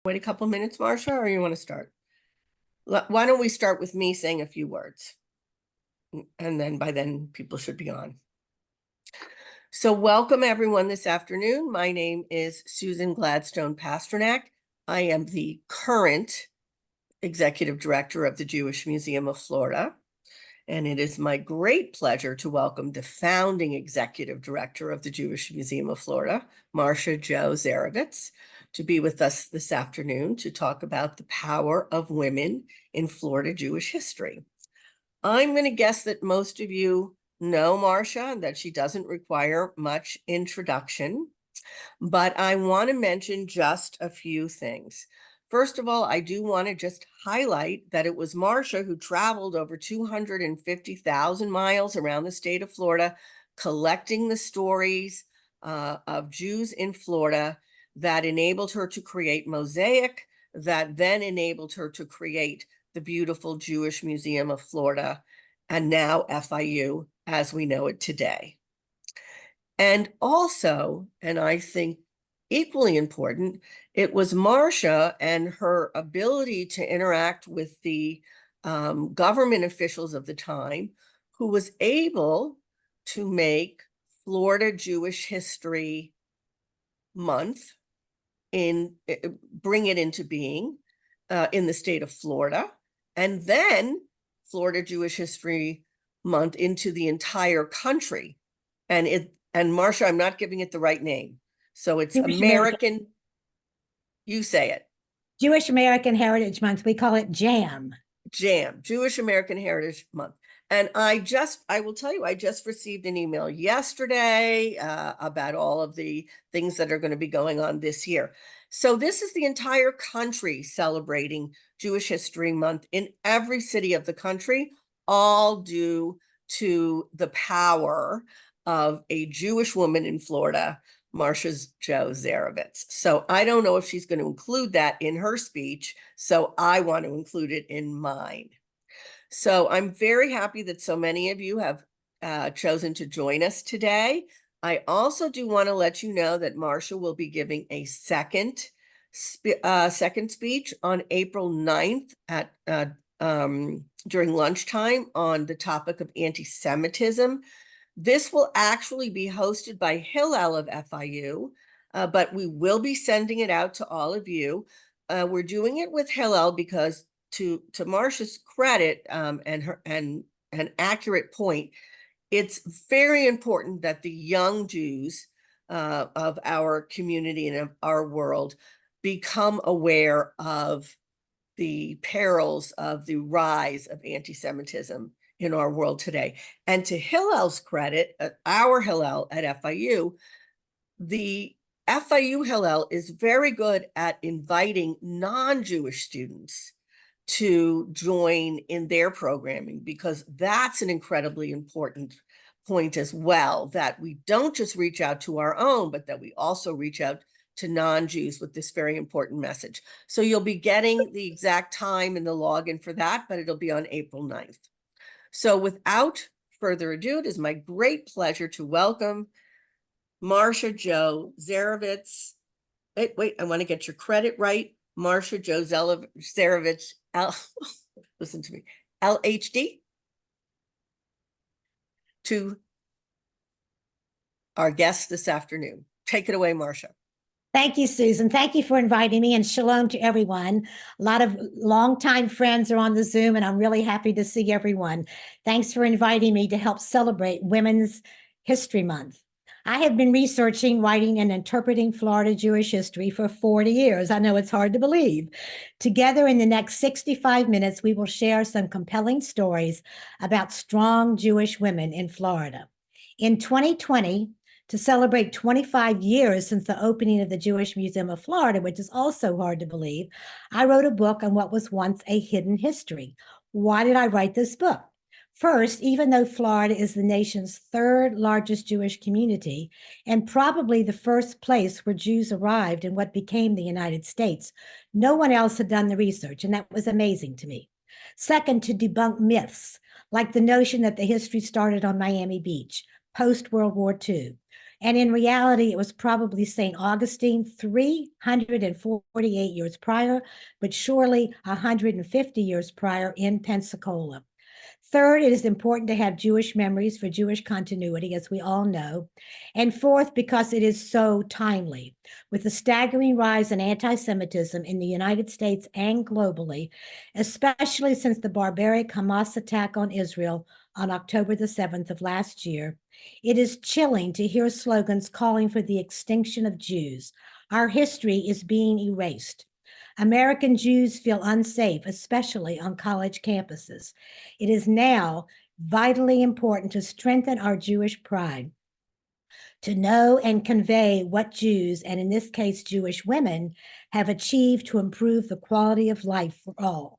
Wait a couple minutes, Marcia, or you want to start? Why don't we start with me saying a few words? And then by then people should be on. So welcome everyone this afternoon. My name is Susan Gladstone Pasternak. I am the current executive director of the Jewish Museum of Florida. And it is my great pleasure to welcome the founding executive director of the Jewish Museum of Florida, Marcia Jo Zerivitz, to be with us this afternoon to talk about the power of women in Florida Jewish history. I'm going to guess that most of you know Marcia and that she doesn't require much introduction, but I want to mention just a few things. First of all, I do want to just highlight that it was Marcia who traveled over 250,000 miles around the state of Florida, collecting the stories of Jews in Florida that enabled her to create Mosaic, that then enabled her to create the beautiful Jewish Museum of Florida, and now FIU as we know it today. And also, and I think equally important, it was Marcia and her ability to interact with the government officials of the time who was able to make Florida Jewish History Month bring it into being in the state of Florida, and then Florida Jewish History Month into the entire country. And Marcia, I'm not giving it the right name. So it's American. You say it. Jewish American Heritage Month. We call it JAM. JAM, Jewish American Heritage Month. And I will tell you, I just received an email yesterday about all of the things that are going to be going on this year. So this is the entire country celebrating Jewish History Month in every city of the country, all due to the power of a Jewish woman in Florida, Marcia Jo Zerivitz. So I don't know if she's going to include that in her speech, so I want to include it in mine. So I'm very happy that so many of you have chosen to join us today. I also do want to let you know that Marcia will be giving a second speech on April 9th at during lunchtime on the topic of anti-Semitism. This will actually be hosted by Hillel of FIU, but we will be sending it out to all of you. We're doing it with Hillel because, to Marcia's credit and an accurate point, it's very important that the young Jews of our community and of our world become aware of the perils of the rise of anti-Semitism in our world today. And to Hillel's credit, our Hillel at FIU, the FIU Hillel is very good at inviting non-Jewish students to join in their programming, because that's an incredibly important point as well, that we don't just reach out to our own, but that we also reach out to non-Jews with this very important message. So you'll be getting the exact time and the login for that, but it'll be on April 9th. So without further ado, it is my great pleasure to welcome Marcia Jo Zerivitz. Wait, I want to get your credit right. Marcia Jo Zerivitz, listen to me, LHD, to our guest this afternoon. Take it away, Marcia. Thank you, Susan. Thank you for inviting me, and shalom to everyone. A lot of longtime friends are on the Zoom, and I'm really happy to see everyone. Thanks for inviting me to help celebrate Women's History Month. I have been researching, writing, and interpreting Florida Jewish history for 40 years. I know it's hard to believe. Together in the next 65 minutes, we will share some compelling stories about strong Jewish women in Florida. In 2020, to celebrate 25 years since the opening of the Jewish Museum of Florida, which is also hard to believe, I wrote a book on what was once a hidden history. Why did I write this book? First, even though Florida is the nation's third largest Jewish community and probably the first place where Jews arrived in what became the United States, no one else had done the research, and that was amazing to me. Second, to debunk myths, like the notion that the history started on Miami Beach, post-World War II. And in reality, it was probably St. Augustine 348 years prior, but surely 150 years prior in Pensacola. Third, it is important to have Jewish memories for Jewish continuity, as we all know. And fourth, because it is so timely. With the staggering rise in anti Semitism in the United States and globally, especially since the barbaric Hamas attack on Israel on October the 7th of last year, it is chilling to hear slogans calling for the extinction of Jews. Our history is being erased. American Jews feel unsafe, especially on college campuses. It is now vitally important to strengthen our Jewish pride, to know and convey what Jews, and in this case, Jewish women, have achieved to improve the quality of life for all.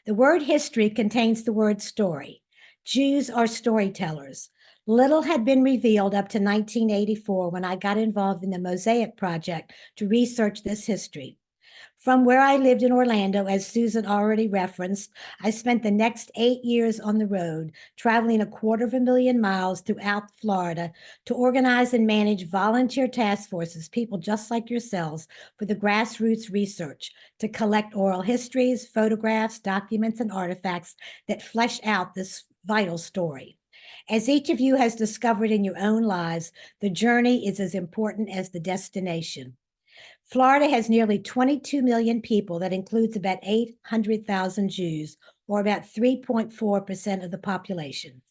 The word history contains the word story. Jews are storytellers. Little had been revealed up to 1984 when I got involved in the Mosaic Project to research this history. From where I lived in Orlando, as Susan already referenced, I spent the next 8 years on the road, traveling 250,000 miles throughout Florida to organize and manage volunteer task forces, people just like yourselves, for the grassroots research, to collect oral histories, photographs, documents, and artifacts that flesh out this vital story. As each of you has discovered in your own lives, the journey is as important as the destination. Florida has nearly 22 million people. That includes about 800,000 Jews, or about 3.4% of the population.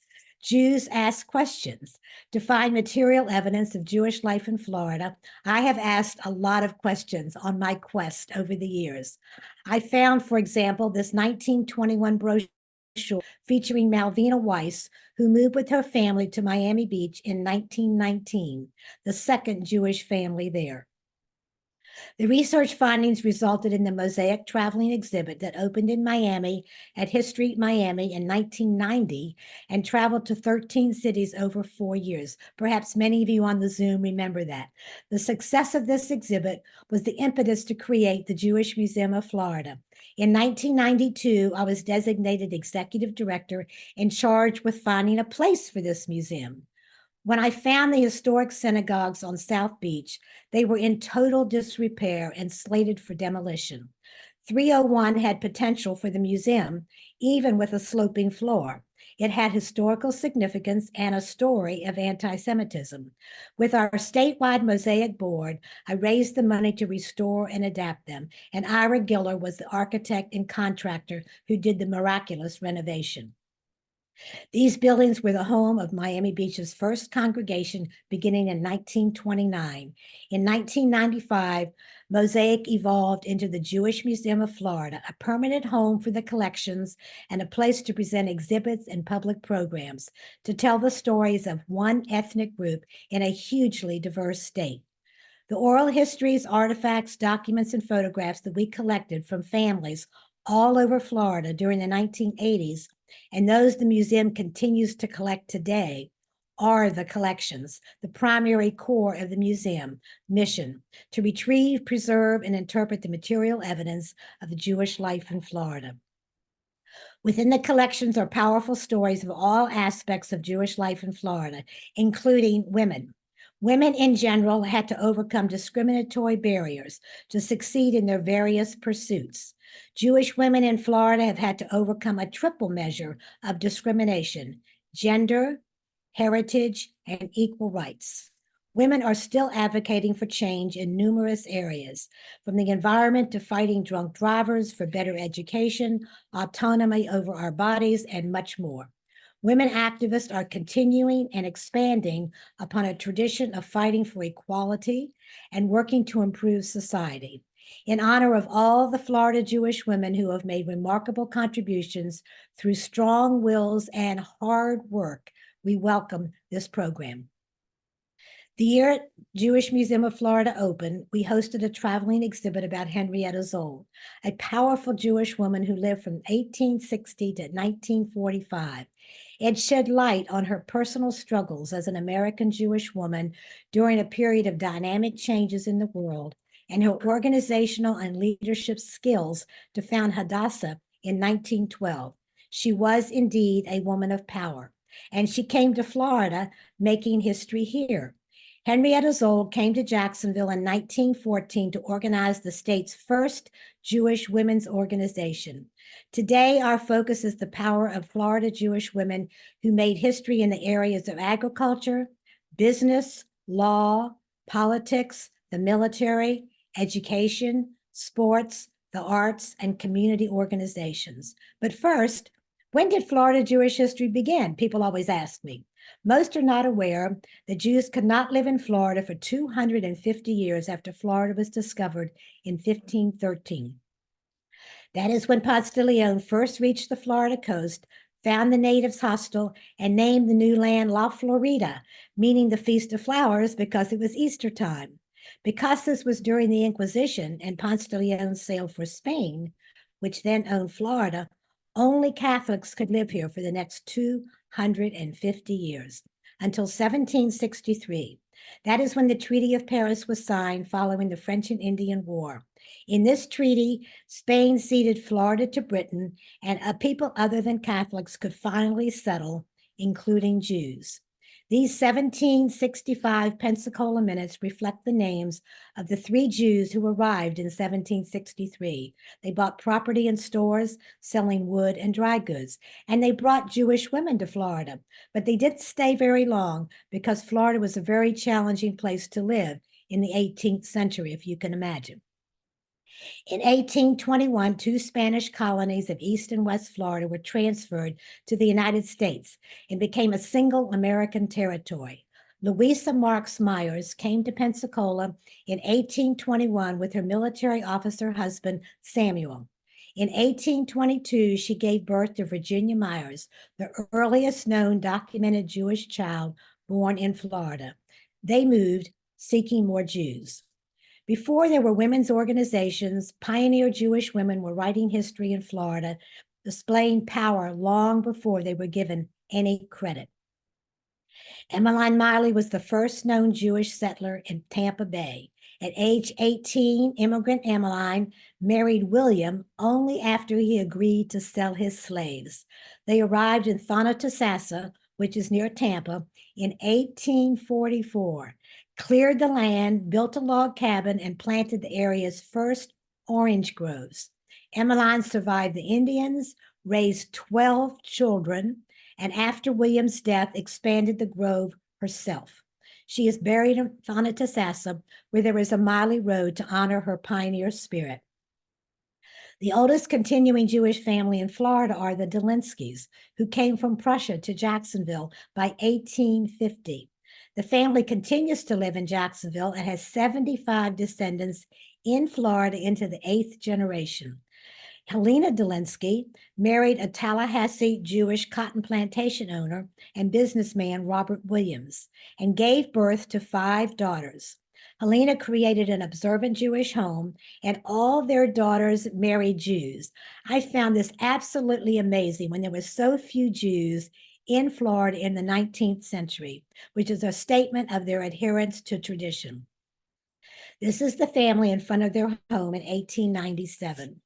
Jews ask questions. To find material evidence of Jewish life in Florida, I have asked a lot of questions on my quest over the years. I found, for example, this 1921 brochure featuring Malvina Weiss, who moved with her family to Miami Beach in 1919, the second Jewish family there. The research findings resulted in the Mosaic traveling exhibit that opened in Miami at History Miami in 1990 and traveled to 13 cities over 4 years. Perhaps many of you on the Zoom remember that. The success of this exhibit was the impetus to create the Jewish Museum of Florida. In 1992, I was designated executive director in charge with finding a place for this museum. When I found the historic synagogues on South Beach, they were in total disrepair and slated for demolition. 301 had potential for the museum, even with a sloping floor. It had historical significance and a story of anti-Semitism. With our statewide Mosaic board, I raised the money to restore and adapt them, and Ira Giller was the architect and contractor who did the miraculous renovation. These buildings were the home of Miami Beach's first congregation beginning in 1929. In 1995, Mosaic evolved into the Jewish Museum of Florida, a permanent home for the collections and a place to present exhibits and public programs to tell the stories of one ethnic group in a hugely diverse state. The oral histories, artifacts, documents, and photographs that we collected from families all over Florida during the 1980s, and those the museum continues to collect today, are the collections, the primary core of the museum mission: to retrieve, preserve, and interpret the material evidence of the Jewish life in Florida. Within the collections are powerful stories of all aspects of Jewish life in Florida, including women. Women in general had to overcome discriminatory barriers to succeed in their various pursuits. Jewish women in Florida have had to overcome a triple measure of discrimination: gender, heritage, and equal rights. Women are still advocating for change in numerous areas, from the environment to fighting drunk drivers, for better education, autonomy over our bodies, and much more. Women activists are continuing and expanding upon a tradition of fighting for equality and working to improve society. In honor of all the Florida Jewish women who have made remarkable contributions through strong wills and hard work, we welcome this program. The year Jewish Museum of Florida opened, we hosted a traveling exhibit about Henrietta Zoll, a powerful Jewish woman who lived from 1860 to 1945. It shed light on her personal struggles as an American Jewish woman during a period of dynamic changes in the world, and her organizational and leadership skills to found Hadassah in 1912. She was indeed a woman of power. and she came to Florida, making history here. Henrietta Zold came to Jacksonville in 1914 to organize the state's first Jewish women's organization. Today, our focus is the power of Florida Jewish women who made history in the areas of agriculture, business, law, politics, the military, education, sports, the arts, and community organizations. But first, when did Florida Jewish history begin? People always ask me. Most are not aware that Jews could not live in Florida for 250 years after Florida was discovered in 1513. That is when Ponce de Leon first reached the Florida coast, found the natives hostile, and named the new land La Florida, meaning the Feast of Flowers because it was Easter time. Because this was during the Inquisition and Ponce de Leon sailed for Spain, which then owned Florida, only Catholics could live here for the next 250 years, until 1763. That is when the Treaty of Paris was signed following the French and Indian War. In this treaty, Spain ceded Florida to Britain, and a people other than Catholics could finally settle, including Jews. These 1765 Pensacola minutes reflect the names of the 3 Jews who arrived in 1763. They bought property and stores, selling wood and dry goods, and they brought Jewish women to Florida. But they didn't stay very long because Florida was a very challenging place to live in the 18th century, if you can imagine. In 1821, 2 Spanish colonies of East and West Florida were transferred to the United States and became a single American territory. Louisa Marks Myers came to Pensacola in 1821 with her military officer husband, Samuel. In 1822, she gave birth to Virginia Myers, the earliest known documented Jewish child born in Florida. They moved seeking more Jews. Before there were women's organizations, pioneer Jewish women were writing history in Florida, displaying power long before they were given any credit. Emmeline Miley was the first known Jewish settler in Tampa Bay. At age 18, immigrant Emmeline married William only after he agreed to sell his slaves. They arrived in Thonotosassa, which is near Tampa, in 1844, cleared the land, built a log cabin, and planted the area's first orange groves. Emmeline survived the Indians, raised 12 children, and after William's death, expanded the grove herself. She is buried in Thonotosassa, where there is a Miley Road to honor her pioneer spirit. The oldest continuing Jewish family in Florida are the Dolinskys, who came from Prussia to Jacksonville by 1850. The family continues to live in Jacksonville and has 75 descendants in Florida into the 8th generation. Helena Dolinsky married a Tallahassee Jewish cotton plantation owner and businessman Robert Williams and gave birth to 5 daughters. Helena created an observant Jewish home, and all their daughters married Jews. I found this absolutely amazing when there were so few Jews in Florida in the 19th century, which is a statement of their adherence to tradition. This is the family in front of their home in 1897.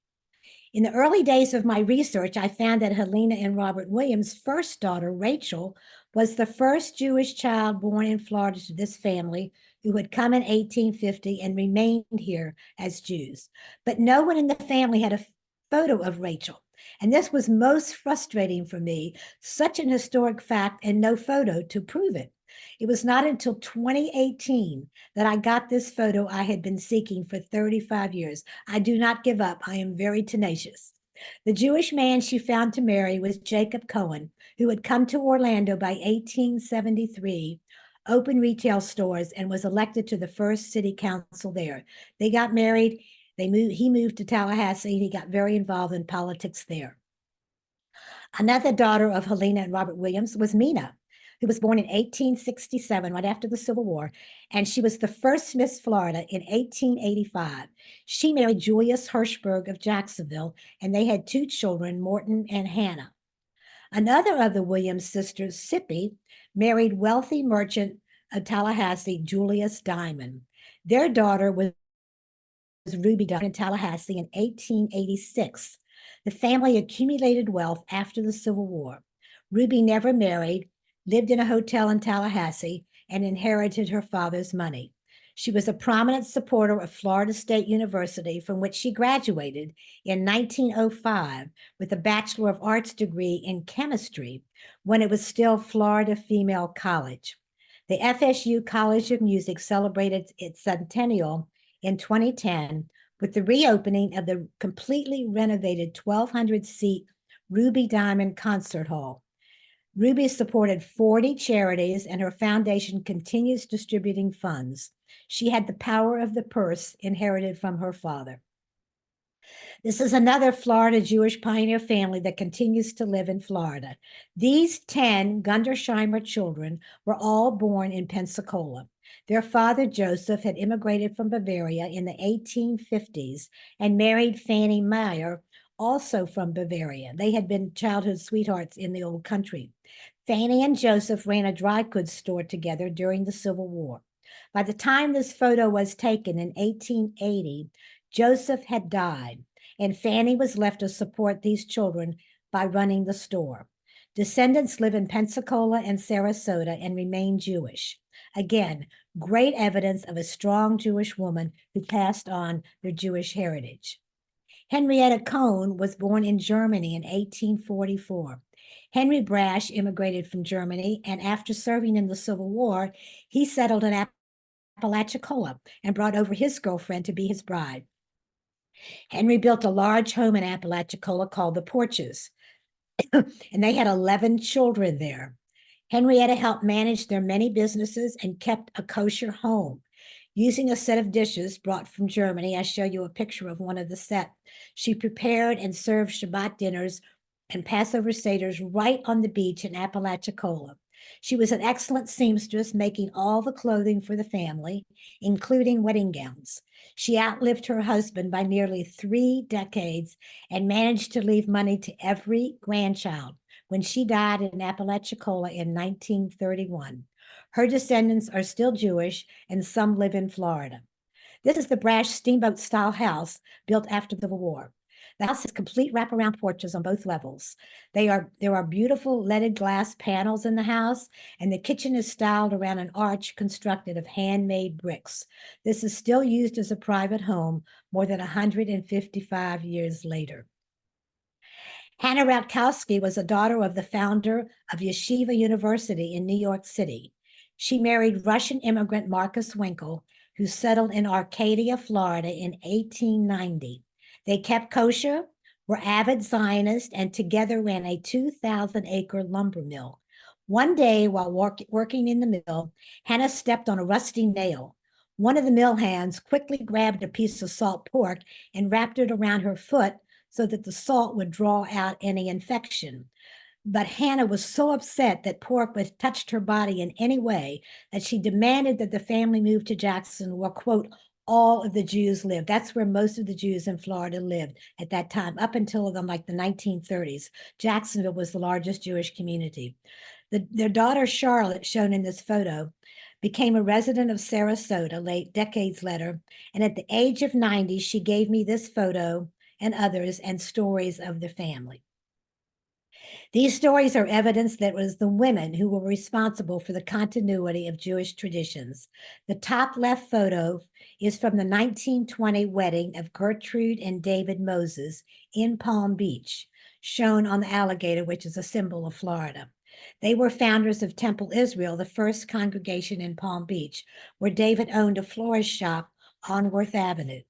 In the early days of my research, I found that Helena and Robert Williams' first daughter, Rachel, was the first Jewish child born in Florida to this family, who had come in 1850 and remained here as Jews. But no one in the family had a photo of Rachel. And this was most frustrating for me, such an historic fact and no photo to prove it. It was not until 2018 that I got this photo I had been seeking for 35 years. I do not give up. I am very tenacious. The Jewish man she found to marry was Jacob Cohen, who had come to Orlando by 1873, opened retail stores, and was elected to the first city council there. They got married. He moved to Tallahassee, and he got very involved in politics there. Another daughter of Helena and Robert Williams was Mina, who was born in 1867, right after the Civil War, and she was the first Miss Florida in 1885. She married Julius Hirschberg of Jacksonville, and they had 2 children, Morton and Hannah. Another of the Williams sisters, Sippy, married wealthy merchant of Tallahassee, Julius Diamond. Their daughter was Ruby Diamond in Tallahassee in 1886. The family accumulated wealth after the Civil War. Ruby never married. lived in a hotel in Tallahassee, and inherited her father's money. She was a prominent supporter of Florida State University, from which she graduated in 1905 with a Bachelor of Arts degree in chemistry when it was still Florida Female College. The FSU College of Music celebrated its centennial in 2010 with the reopening of the completely renovated 1,200-seat Ruby Diamond Concert Hall. Ruby supported 40 charities, and her foundation continues distributing funds. She had the power of the purse inherited from her father. This is another Florida Jewish pioneer family that continues to live in Florida. These 10 Gundersheimer children were all born in Pensacola. Their father, Joseph, had immigrated from Bavaria in the 1850s and married Fanny Meyer, also from Bavaria. They had been childhood sweethearts in the old country. Fanny and Joseph ran a dry goods store together during the Civil War. By the time this photo was taken in 1880, Joseph had died, and Fanny was left to support these children by running the store. Descendants live in Pensacola and Sarasota and remain Jewish. Again, great evidence of a strong Jewish woman who passed on their Jewish heritage. Henrietta Cohn was born in Germany in 1844. Henry Brash immigrated from Germany, and after serving in the Civil War, he settled in Apalachicola and brought over his girlfriend to be his bride. Henry built a large home in Apalachicola called the Porches, and they had 11 children there. Henrietta helped manage their many businesses and kept a kosher home. Using a set of dishes brought from Germany, I show you a picture of one of the set. She prepared and served Shabbat dinners and Passover seders right on the beach in Apalachicola. She was an excellent seamstress, making all the clothing for the family, including wedding gowns. She outlived her husband by nearly 3 decades and managed to leave money to every grandchild when she died in Apalachicola in 1931. Her descendants are still Jewish, and some live in Florida. This is the Brash steamboat-style house built after the war. The house has complete wraparound porches on both levels. There are beautiful leaded glass panels in the house, and the kitchen is styled around an arch constructed of handmade bricks. This is still used as a private home more than 155 years later. Hannah Ratkowski was a daughter of the founder of Yeshiva University in New York City. She married Russian immigrant Marcus Winkel, who settled in Arcadia, Florida in 1890. They kept kosher, were avid Zionists, and together ran a 2,000-acre lumber mill. One day, while working in the mill, Hannah stepped on a rusty nail. One of the mill hands quickly grabbed a piece of salt pork and wrapped it around her foot so that the salt would draw out any infection. But Hannah was so upset that pork was touched her body in any way that she demanded that the family move to Jackson, where, quote, all of the Jews lived. That's where most of the Jews in Florida lived at that time, up until the 1930s. Jacksonville was the largest Jewish community. Their daughter, Charlotte, shown in this photo, became a resident of Sarasota decades later, and at the age of 90, she gave me this photo and others and stories of the family. These stories are evidence that it was the women who were responsible for the continuity of Jewish traditions. The top left photo is from the 1920 wedding of Gertrude and David Moses in Palm Beach, shown on the alligator, which is a symbol of Florida. They were founders of Temple Israel, the first congregation in Palm Beach, where David owned a florist shop on Worth Avenue.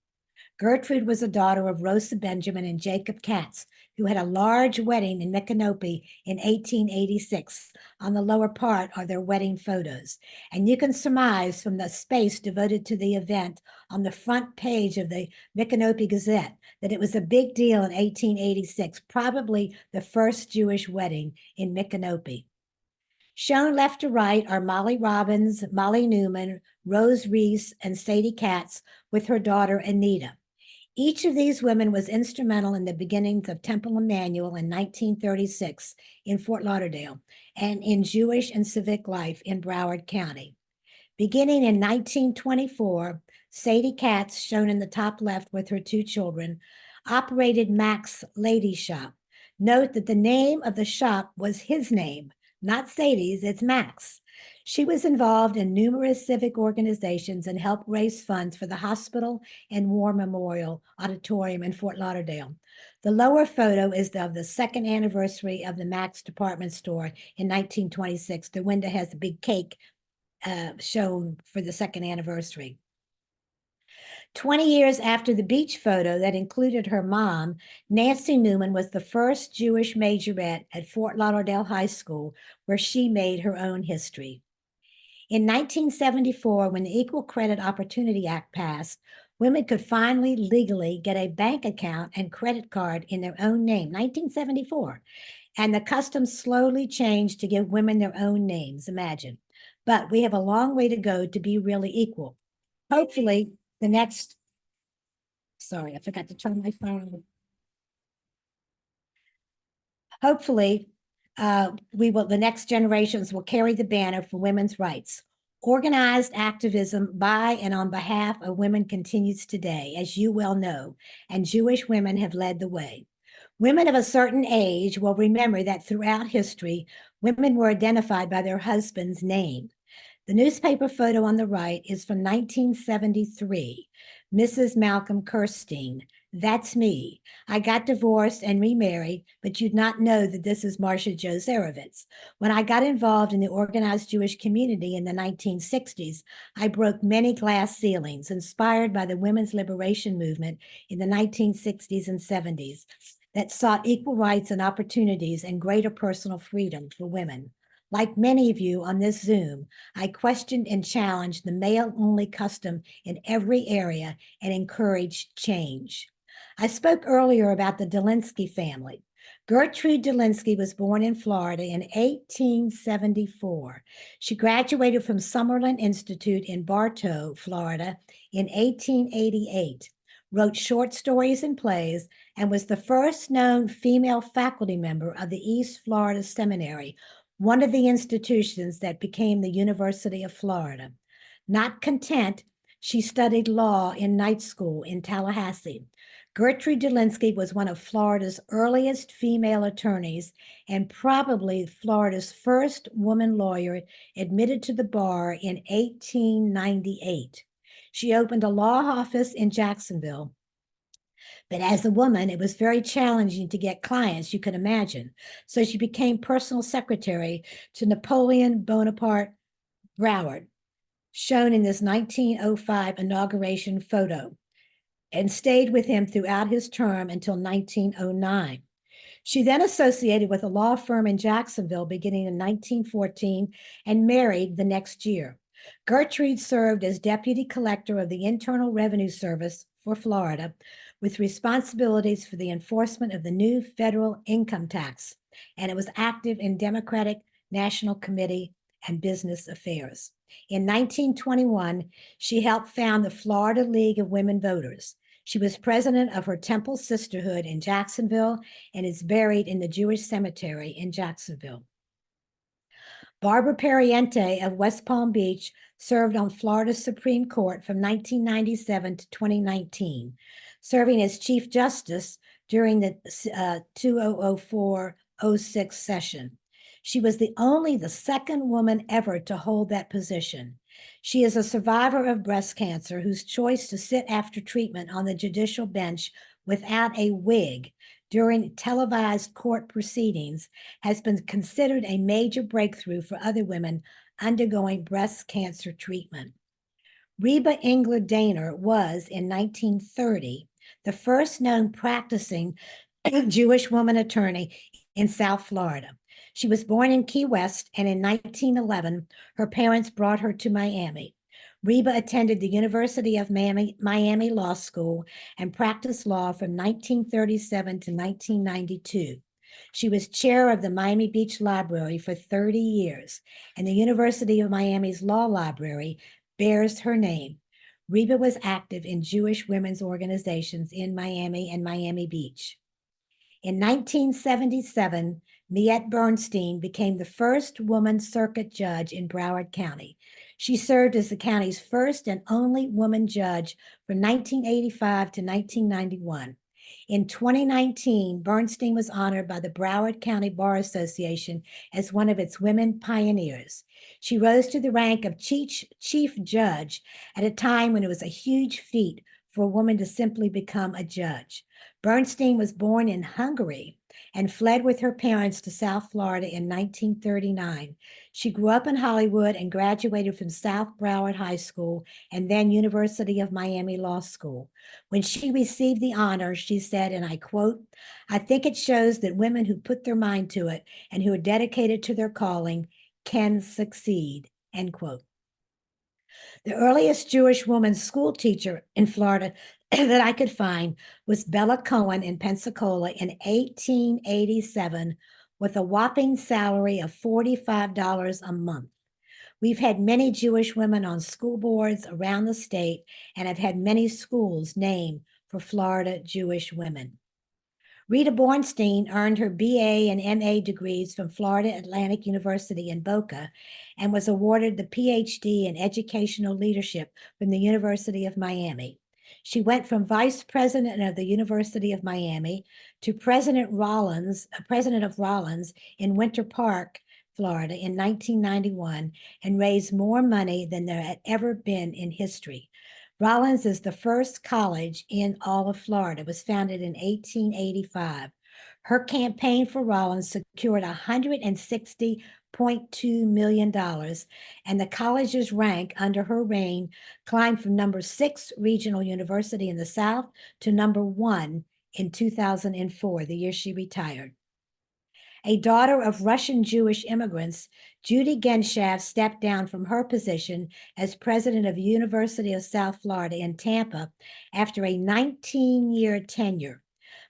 Gertrude was a daughter of Rosa Benjamin and Jacob Katz, who had a large wedding in Micanopy in 1886. On the lower part are their wedding photos. And you can surmise from the space devoted to the event on the front page of the Micanopy Gazette that it was a big deal in 1886, probably the first Jewish wedding in Micanopy. Shown left to right are Molly Robbins, Molly Newman, Rose Reese, and Sadie Katz with her daughter Anita. Each of these women was instrumental in the beginnings of Temple Emmanuel in 1936 in Fort Lauderdale and in Jewish and civic life in Broward County. Beginning in 1924, Sadie Katz, shown in the top left with her 2 children, operated Mac's Lady Shop. Note that the name of the shop was his name, not Sadie's, it's Mac's. She was involved in numerous civic organizations and helped raise funds for the hospital and War Memorial Auditorium in Fort Lauderdale. The lower photo is of the second anniversary of the Mac's department store in 1926. The window has a big cake shown for the second anniversary. 20 years after the beach photo that included her mom, Nancy Newman was the first Jewish majorette at Fort Lauderdale High School, where she made her own history. In 1974, when the Equal Credit Opportunity Act passed, women could finally legally get a bank account and credit card in their own name, 1974. And the custom slowly changed to give women their own names, imagine. But we have a long way to go to be really equal. Hopefully, the next, sorry, I forgot to turn my phone. Hopefully, the next generations will carry the banner for women's rights. Organized activism by and on behalf of women continues today, as you well know, and Jewish women have led the way. Women of a certain age will remember that throughout history, women were identified by their husband's name. The newspaper photo on the right is from 1973. Mrs. Malcolm Kirstein. That's me. I got divorced and remarried, but you'd not know that this is Marcia Jo Zerivitz. When I got involved in the organized Jewish community in the 1960s, I broke many glass ceilings, inspired by the women's liberation movement in the 1960s and 70s that sought equal rights and opportunities and greater personal freedom for women. Like many of you on this Zoom, I questioned and challenged the male-only custom in every area and encouraged change. I spoke earlier about the Delinsky family. Gertrude Delinsky was born in Florida in 1874. She graduated from Summerlin Institute in Bartow, Florida in 1888, wrote short stories and plays, and was the first known female faculty member of the East Florida Seminary, one of the institutions that became the University of Florida. Not content, she studied law in night school in Tallahassee. Gertrude Delinsky was one of Florida's earliest female attorneys and probably Florida's first woman lawyer admitted to the bar in 1898. She opened a law office in Jacksonville. But as a woman, it was very challenging to get clients, you can imagine. So she became personal secretary to Napoleon Bonaparte Broward, shown in this 1905 inauguration photo, and stayed with him throughout his term until 1909. She then associated with a law firm in Jacksonville beginning in 1914 and married the next year. Gertrude served as deputy collector of the Internal Revenue Service for Florida, with responsibilities for the enforcement of the new federal income tax, and it was active in Democratic National Committee and business affairs. In 1921, she helped found the Florida League of Women Voters. She was president of her Temple Sisterhood in Jacksonville and is buried in the Jewish Cemetery in Jacksonville. Barbara Perriente of West Palm Beach served on Florida's Supreme Court from 1997 to 2019, serving as Chief Justice during the 2004-06 session. She was the second woman ever to hold that position. She is a survivor of breast cancer whose choice to sit after treatment on the judicial bench without a wig during televised court proceedings has been considered a major breakthrough for other women undergoing breast cancer treatment. Reba Engler Daner was, in 1930, the first known practicing Jewish woman attorney in South Florida. She was born in Key West, and in 1911, her parents brought her to Miami. Reba attended the University of Miami Law School and practiced law from 1937 to 1992. She was chair of the Miami Beach Library for 30 years, and the University of Miami's Law Library bears her name. Reba was active in Jewish women's organizations in Miami and Miami Beach. In 1977, Miette Bernstein became the first woman circuit judge in Broward County. She served as the county's first and only woman judge from 1985 to 1991. In 2019, Bernstein was honored by the Broward County Bar Association as one of its women pioneers. She rose to the rank of chief judge at a time when it was a huge feat for a woman to simply become a judge. Bernstein was born in Hungary and fled with her parents to South Florida in 1939. She grew up in Hollywood and graduated from South Broward High School and then University of Miami Law School. When she received the honor, she said, and I quote, "I think it shows that women who put their mind to it and who are dedicated to their calling can succeed," end quote. The earliest Jewish woman school teacher in Florida that I could find was Bella Cohen in Pensacola in 1887 with a whopping salary of $45 a month. We've had many Jewish women on school boards around the state and have had many schools named for Florida Jewish women. Rita Bornstein earned her BA and MA degrees from Florida Atlantic University in Boca and was awarded the PhD in Educational Leadership from the University of Miami. She went from vice president of the University of Miami to president of Rollins in Winter Park, Florida in 1991 and raised more money than there had ever been in history. Rollins is the first college in all of Florida. It was founded in 1885. Her campaign for Rollins secured $160.2 million, and the college's rank under her reign climbed from number 6 regional university in the South to number 1 in 2004, the year she retired. A daughter of Russian Jewish immigrants, Judy Genshaft stepped down from her position as president of University of South Florida in Tampa after a 19-year tenure.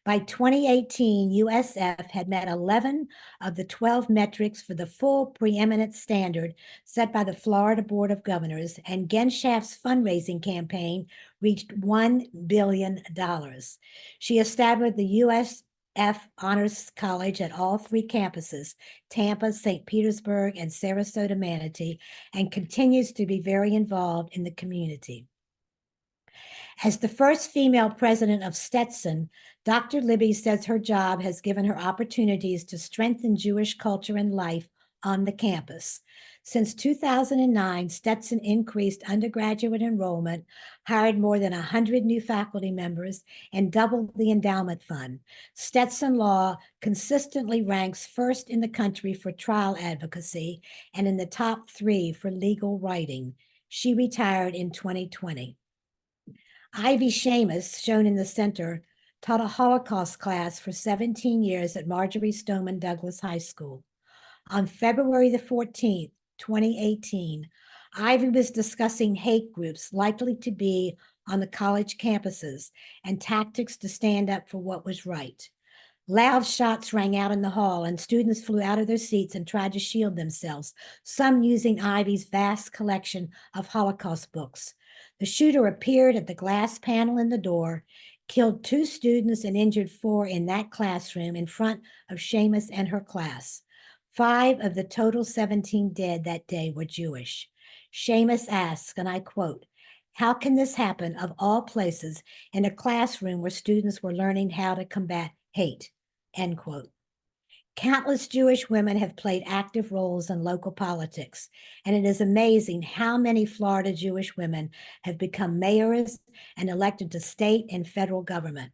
By 2018, USF had met 11 of the 12 metrics for the full preeminent standard set by the Florida Board of Governors, and Genshaft's fundraising campaign reached $1 billion. She established the USF Honors College at all 3 campuses, Tampa, St. Petersburg, and Sarasota Manatee, and continues to be very involved in the community. As the first female president of Stetson, Dr. Libby says her job has given her opportunities to strengthen Jewish culture and life on the campus. Since 2009, Stetson increased undergraduate enrollment, hired more than 100 new faculty members, and doubled the endowment fund. Stetson Law consistently ranks first in the country for trial advocacy and in the top 3 for legal writing. She retired in 2020. Ivy Seamus, shown in the center, taught a Holocaust class for 17 years at Marjorie Stoneman Douglas High School. On February the 14th, 2018, Ivy was discussing hate groups likely to be on the college campuses and tactics to stand up for what was right. Loud shots rang out in the hall, and students flew out of their seats and tried to shield themselves, some using Ivy's vast collection of Holocaust books. The shooter appeared at the glass panel in the door, killed 2 students and injured 4 in that classroom in front of Seamus and her class. 5 of the total 17 dead that day were Jewish. Seamus asks, and I quote, "How can this happen of all places in a classroom where students were learning how to combat hate?" End quote. Countless Jewish women have played active roles in local politics, and it is amazing how many Florida Jewish women have become mayors and elected to state and federal government.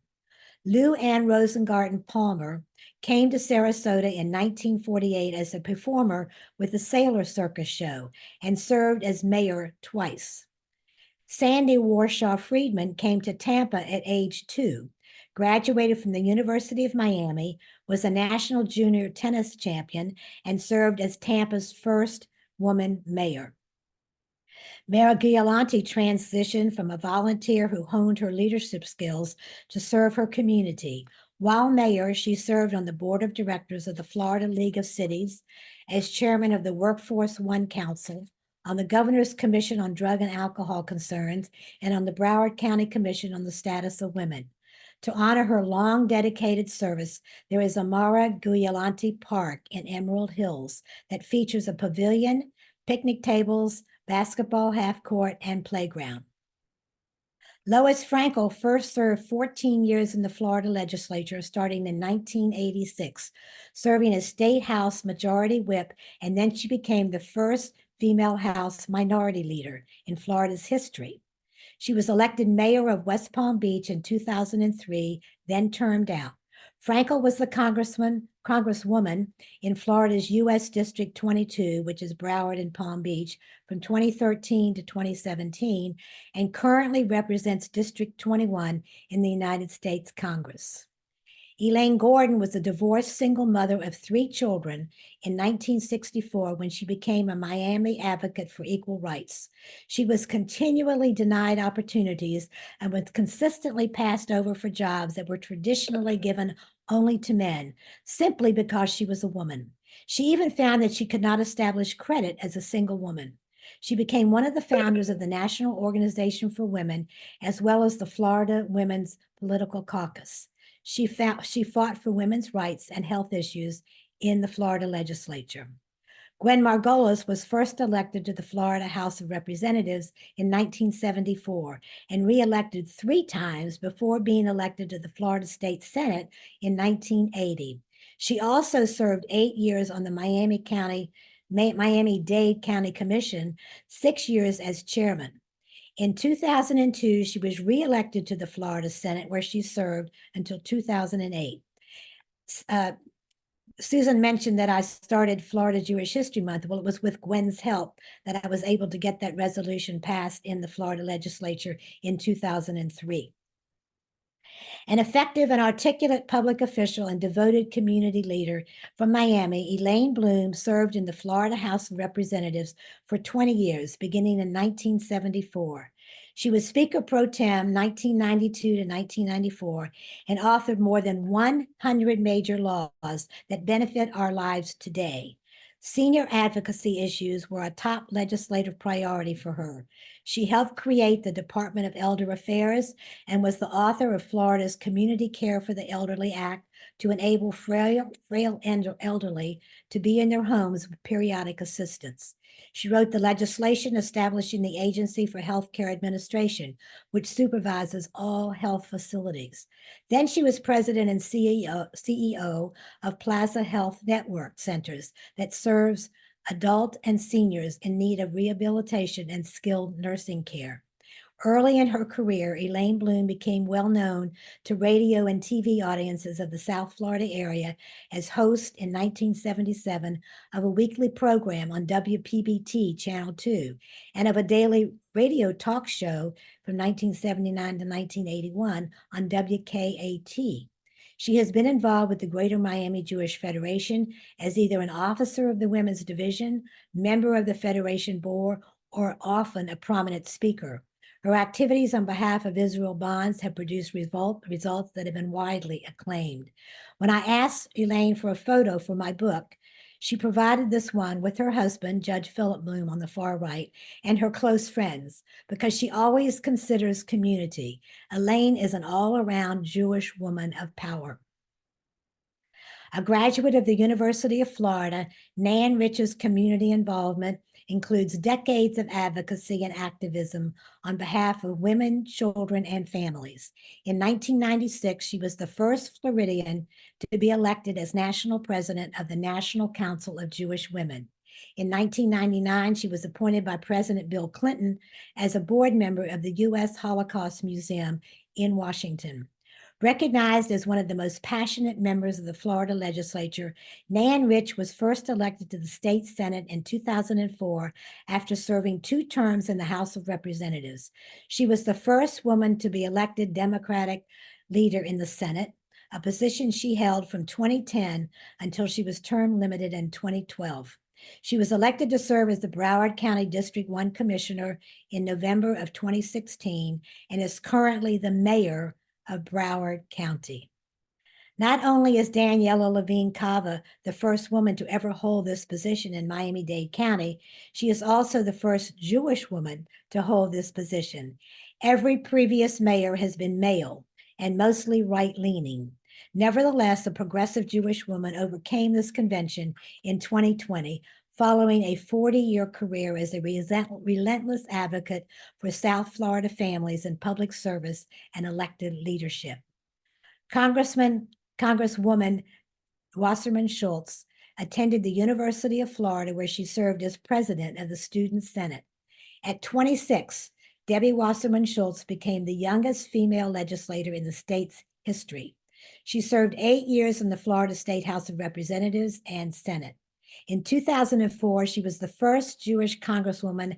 Lou Ann Rosengarten Palmer came to Sarasota in 1948 as a performer with the Sailor Circus Show and served as mayor twice. Sandy Warshaw Friedman came to Tampa at age 2, graduated from the University of Miami, was a national junior tennis champion, and served as Tampa's first woman mayor. Mara Giolante transitioned from a volunteer who honed her leadership skills to serve her community. While mayor, she served on the board of directors of the Florida League of Cities, as chairman of the Workforce One Council, on the Governor's Commission on Drug and Alcohol Concerns, and on the Broward County Commission on the Status of Women. To honor her long dedicated service, there is a Mara Giolante Park in Emerald Hills that features a pavilion, picnic tables, basketball half court, and playground. Lois Frankel first served 14 years in the Florida legislature, starting in 1986, serving as State House Majority Whip, and then she became the first female House Minority Leader in Florida's history. She was elected mayor of West Palm Beach in 2003, then termed out. Frankel was the congresswoman in Florida's U.S. District 22, which is Broward and Palm Beach, from 2013 to 2017, and currently represents District 21 in the United States Congress. Elaine Gordon was a divorced single mother of 3 children in 1964 when she became a Miami advocate for equal rights. She was continually denied opportunities and was consistently passed over for jobs that were traditionally given only to men, simply because she was a woman. She even found that she could not establish credit as a single woman. She became one of the founders of the National Organization for Women, as well as the Florida Women's Political Caucus. She fought for women's rights and health issues in the Florida legislature. Gwen Margolis was first elected to the Florida House of Representatives in 1974 and reelected 3 times before being elected to the Florida State Senate in 1980. She also served 8 years on the Miami-Dade County Commission, 6 years as chairman. In 2002, she was reelected to the Florida Senate, where she served until 2008. Susan mentioned that I started Florida Jewish History Month. Well, it was with Gwen's help that I was able to get that resolution passed in the Florida legislature in 2003. An effective and articulate public official and devoted community leader from Miami, Elaine Bloom served in the Florida House of Representatives for 20 years, beginning in 1974. She was Speaker Pro Tem 1992 to 1994 and authored more than 100 major laws that benefit our lives today. Senior advocacy issues were a top legislative priority for her. She helped create the Department of Elder Affairs and was the author of Florida's Community Care for the Elderly Act to enable frail elderly to be in their homes with periodic assistance. She wrote the legislation establishing the Agency for Healthcare Administration, which supervises all health facilities. Then she was president and CEO of Plaza Health Network Centers that serves adult and seniors in need of rehabilitation and skilled nursing care. Early in her career, Elaine Bloom became well known to radio and TV audiences of the South Florida area as host in 1977 of a weekly program on WPBT Channel 2 and of a daily radio talk show from 1979 to 1981 on WKAT. She has been involved with the Greater Miami Jewish Federation as either an officer of the Women's Division, member of the Federation Board, or often a prominent speaker. Her activities on behalf of Israel Bonds have produced results that have been widely acclaimed. When I asked Elaine for a photo for my book, she provided this one with her husband, Judge Philip Bloom, on the far right, and her close friends, because she always considers community. Elaine is an all-around Jewish woman of power. A graduate of the University of Florida, Nan Rich's community involvement includes decades of advocacy and activism on behalf of women, children, and families. In 1996, she was the first Floridian to be elected as national president of the National Council of Jewish Women. In 1999, she was appointed by President Bill Clinton as a board member of the U.S. Holocaust Museum in Washington. Recognized as one of the most passionate members of the Florida legislature, Nan Rich was first elected to the state Senate in 2004 after serving 2 terms in the House of Representatives. She was the first woman to be elected Democratic leader in the Senate, a position she held from 2010 until she was term limited in 2012. She was elected to serve as the Broward County District 1 Commissioner in November of 2016 and is currently the mayor of Broward County. Not only is Daniela Levine Cava the first woman to ever hold this position in Miami-Dade County, she is also the first Jewish woman to hold this position. Every previous mayor has been male and mostly right-leaning. Nevertheless, a progressive Jewish woman overcame this convention in 2020, following a 40-year career as a relentless advocate for South Florida families in public service and elected leadership. Congresswoman Wasserman Schultz attended the University of Florida, where she served as president of the Student Senate. At 26, Debbie Wasserman Schultz became the youngest female legislator in the state's history. She served 8 years in the Florida State House of Representatives and Senate. In 2004, she was the first Jewish congresswoman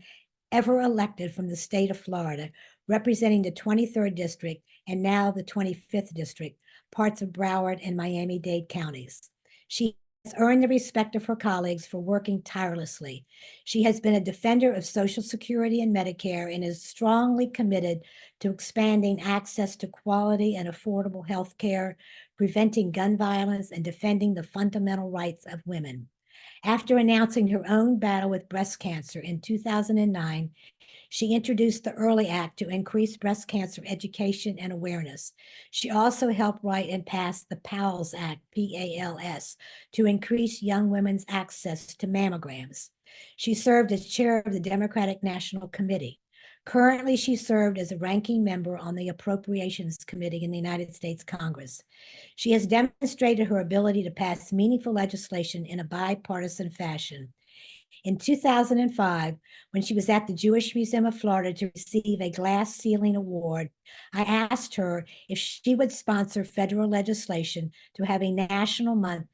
ever elected from the state of Florida, representing the 23rd District and now the 25th District, parts of Broward and Miami-Dade counties. She has earned the respect of her colleagues for working tirelessly. She has been a defender of Social Security and Medicare and is strongly committed to expanding access to quality and affordable health care, preventing gun violence, and defending the fundamental rights of women. After announcing her own battle with breast cancer in 2009, she introduced the Early Act to increase breast cancer education and awareness. She also helped write and pass the PALS Act, P-A-L-S, to increase young women's access to mammograms. She served as chair of the Democratic National Committee. Currently, she served as a ranking member on the Appropriations Committee in the United States Congress. She has demonstrated her ability to pass meaningful legislation in a bipartisan fashion. In 2005, when she was at the Jewish Museum of Florida to receive a glass ceiling award, I asked her if she would sponsor federal legislation to have a national month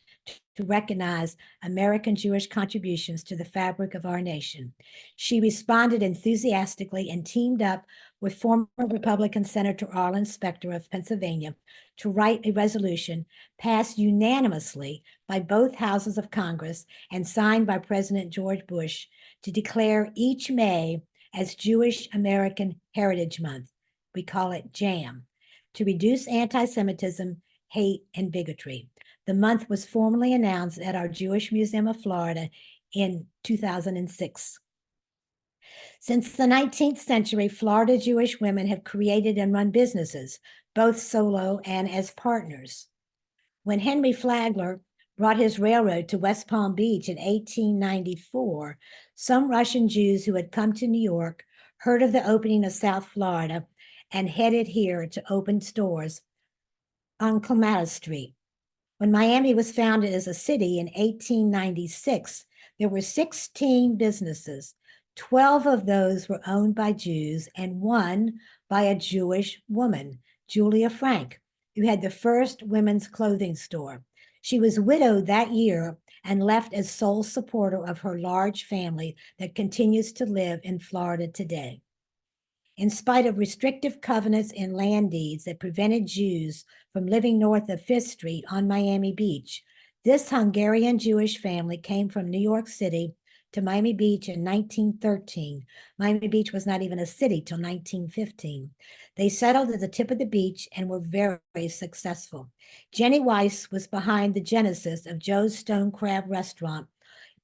to recognize American Jewish contributions to the fabric of our nation. She responded enthusiastically and teamed up with former Republican Senator Arlen Specter of Pennsylvania to write a resolution passed unanimously by both houses of Congress and signed by President George Bush to declare each May as Jewish American Heritage Month. We call it JAM, to reduce anti-Semitism, hate, and bigotry. The month was formally announced at our Jewish Museum of Florida in 2006. Since the 19th century, Florida Jewish women have created and run businesses, both solo and as partners. When Henry Flagler brought his railroad to West Palm Beach in 1894, some Russian Jews who had come to New York heard of the opening of South Florida and headed here to open stores on Clematis Street. When Miami was founded as a city in 1896, there were 16 businesses. 12 of those were owned by Jews and one by a Jewish woman, Julia Frank, who had the first women's clothing store. She was widowed that year and left as sole supporter of her large family that continues to live in Florida today. In spite of restrictive covenants and land deeds that prevented Jews from living north of Fifth Street on Miami Beach, this Hungarian Jewish family came from New York City to Miami Beach in 1913. Miami Beach was not even a city till 1915. They settled at the tip of the beach and were very successful. Jenny Weiss was behind the genesis of Joe's Stone Crab Restaurant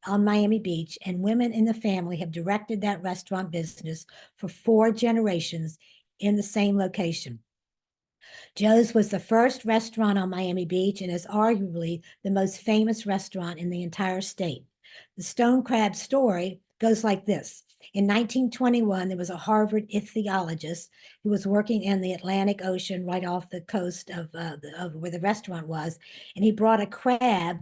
on Miami Beach, and women in the family have directed that restaurant business for 4 generations in the same location. Joe's was the first restaurant on Miami Beach and is arguably the most famous restaurant in the entire state. The Stone Crab story goes like this. In 1921, there was a Harvard ichthyologist who was working in the Atlantic Ocean right off the coast of where the restaurant was, and he brought a crab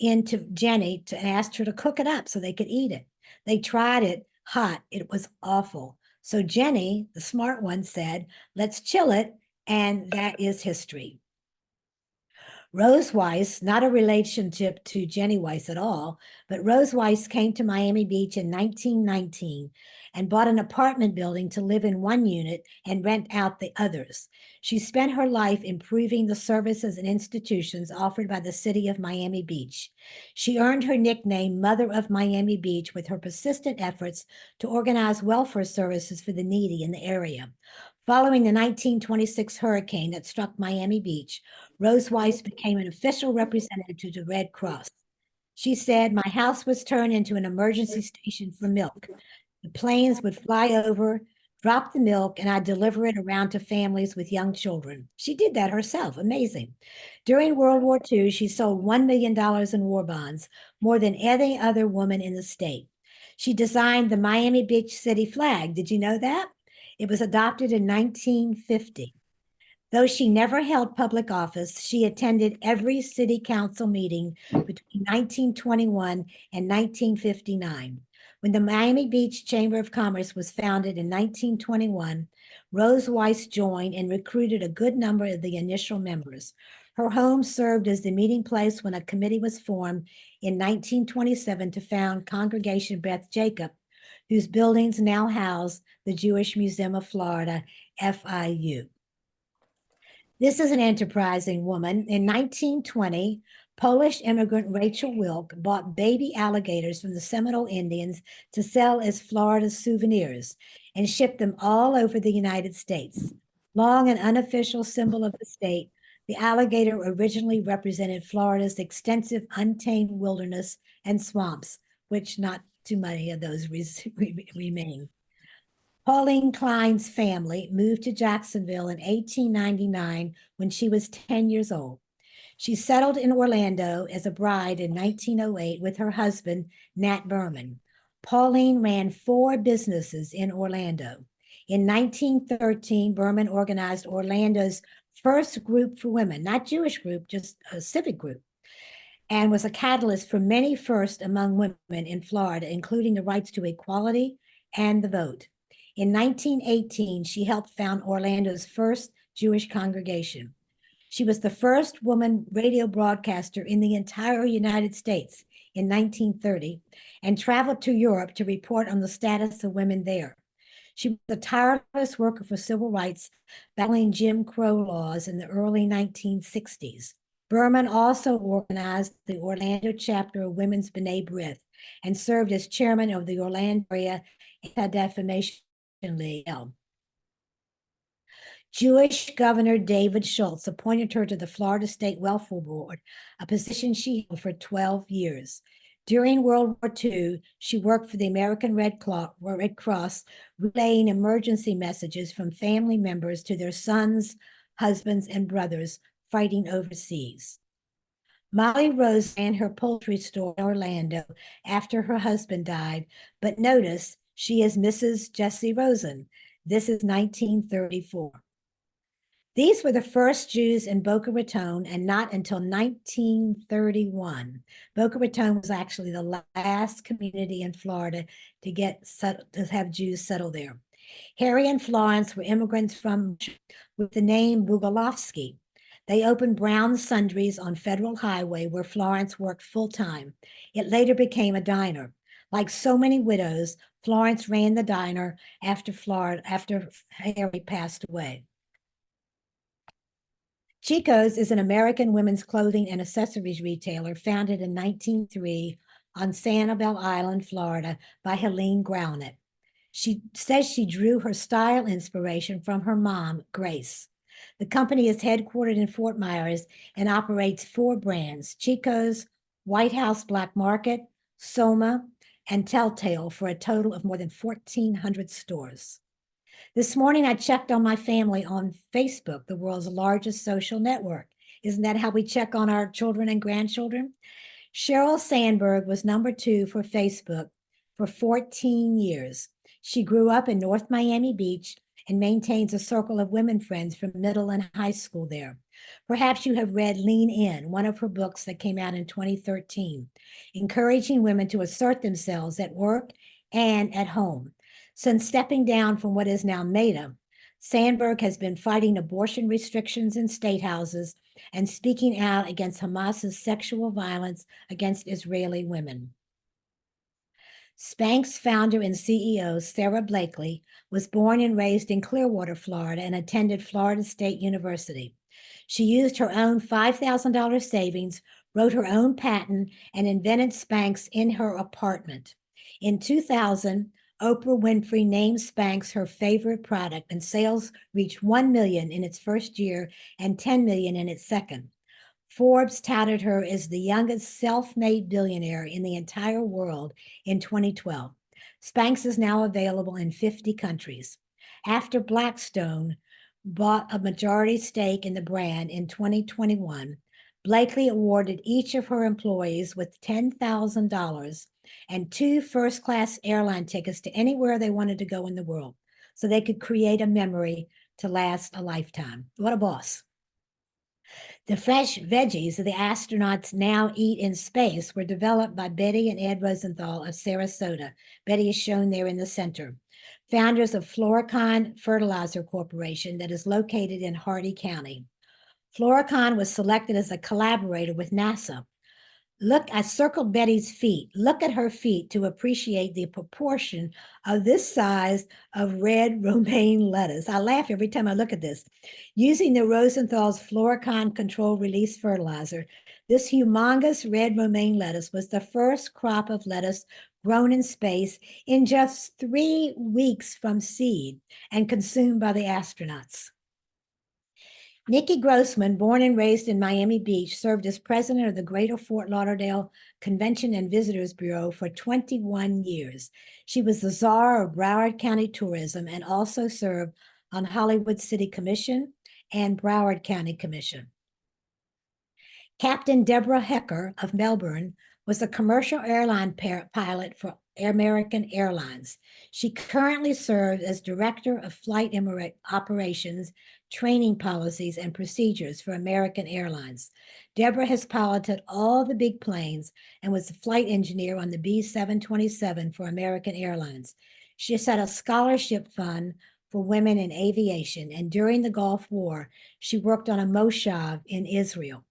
into Jenny to ask her to cook it up so they could eat it. They tried it hot. It was awful. So Jenny, the smart one, said, let's chill it, and that is history. Rose Weiss, not a relationship to Jenny Weiss at all, but Rose Weiss came to Miami Beach in 1919 and bought an apartment building to live in one unit and rent out the others. She spent her life improving the services and institutions offered by the city of Miami Beach. She earned her nickname Mother of Miami Beach with her persistent efforts to organize welfare services for the needy in the area. Following the 1926 hurricane that struck Miami Beach, Rose Weiss became an official representative to the Red Cross. She said, my house was turned into an emergency station for milk. The planes would fly over Drop the milk and I deliver it around to families with young children. She did that herself. Amazing. During World War II, she sold $1 million in war bonds, more than any other woman in the state. She designed the Miami Beach city flag. Did you know that? It was adopted in 1950. Though she never held public office, she attended every city council meeting between 1921 and 1959. When the Miami Beach Chamber of Commerce was founded in 1921, Rose Weiss joined and recruited a good number of the initial members. Her home served as the meeting place when a committee was formed in 1927 to found Congregation Beth Jacob, whose buildings now house the Jewish Museum of Florida, FIU. This is an enterprising woman. In 1920, Polish immigrant Rachel Wilk bought baby alligators from the Seminole Indians to sell as Florida souvenirs and shipped them all over the United States. Long an unofficial symbol of the state, the alligator originally represented Florida's extensive untamed wilderness and swamps, which not too many of those remain. Pauline Klein's family moved to Jacksonville in 1899 when she was 10 years old. She settled in Orlando as a bride in 1908 with her husband, Nat Berman. Pauline ran 4 businesses in Orlando. In 1913, Berman organized Orlando's first group for women, not Jewish group, just a civic group, and was a catalyst for many firsts among women in Florida, including the rights to equality and the vote. In 1918, she helped found Orlando's first Jewish congregation. She was the first woman radio broadcaster in the entire United States in 1930 and traveled to Europe to report on the status of women there. She was a tireless worker for civil rights, battling Jim Crow laws in the early 1960s. Berman also organized the Orlando chapter of Women's B'nai B'rith and served as chairman of the Orlando Area Anti-Defamation League. Jewish Governor David Schultz appointed her to the Florida State Welfare Board, a position she held for 12 years. During World War II, she worked for the American Red Cross, relaying emergency messages from family members to their sons, husbands, and brothers fighting overseas. Molly Rose ran her poultry store in Orlando after her husband died, but notice she is Mrs. Jesse Rosen. This is 1934. These were the first Jews in Boca Raton, and not until 1931. Boca Raton was actually the last community in Florida to have Jews settle there. Harry and Florence were immigrants with the name Bugalovsky. They opened Brown Sundries on Federal Highway, where Florence worked full-time. It later became a diner. Like so many widows, Florence ran the diner after Harry passed away. Chico's is an American women's clothing and accessories retailer founded in 1903 on Sanibel Island, Florida, by Helene Grounett. She says she drew her style inspiration from her mom, Grace. The company is headquartered in Fort Myers and operates 4 brands: Chico's, White House Black Market, Soma, and Telltale, for a total of more than 1,400 stores. This morning, I checked on my family on Facebook, the world's largest social network. Isn't that how we check on our children and grandchildren? Sheryl Sandberg was number 2 for Facebook for 14 years. She grew up in North Miami Beach and maintains a circle of women friends from middle and high school there. Perhaps you have read Lean In, one of her books that came out in 2013, encouraging women to assert themselves at work and at home. Since stepping down from what is now NADA, Sandberg has been fighting abortion restrictions in state houses and speaking out against Hamas's sexual violence against Israeli women. Spanx founder and CEO Sarah Blakely was born and raised in Clearwater, Florida, and attended Florida State University. She used her own $5,000 savings, wrote her own patent, and invented Spanx in her apartment. In 2000, Oprah Winfrey named Spanx her favorite product, and sales reached 1 million in its first year and 10 million in its second. Forbes touted her as the youngest self-made billionaire in the entire world in 2012. Spanx is now available in 50 countries. After Blackstone bought a majority stake in the brand in 2021, Blakely awarded each of her employees with $10,000 and 2 first-class airline tickets to anywhere they wanted to go in the world, so they could create a memory to last a lifetime. What a boss. The fresh veggies the astronauts now eat in space were developed by Betty and Ed Rosenthal of Sarasota. Betty is shown there in the center. Founders of Floricon Fertilizer Corporation that is located in Hardee County. Floricon was selected as a collaborator with NASA. Look, I circled Betty's feet. Look at her feet to appreciate the proportion of this size of red romaine lettuce. I laugh every time I look at this. Using the Rosenthal's Floricon controlled release fertilizer, this humongous red romaine lettuce was the first crop of lettuce grown in space in just 3 weeks from seed and consumed by the astronauts. Nikki Grossman, born and raised in Miami Beach, served as president of the Greater Fort Lauderdale Convention and Visitors Bureau for 21 years. She was the czar of Broward County tourism and also served on Hollywood City Commission and Broward County Commission. Captain Deborah Hecker of Melbourne was a commercial airline pilot for American Airlines. She currently serves as Director of Flight Operations, Training Policies, and Procedures for American Airlines. Deborah has piloted all the big planes and was a flight engineer on the B-727 for American Airlines. She set a scholarship fund for women in aviation, and during the Gulf War, she worked on a moshav in Israel.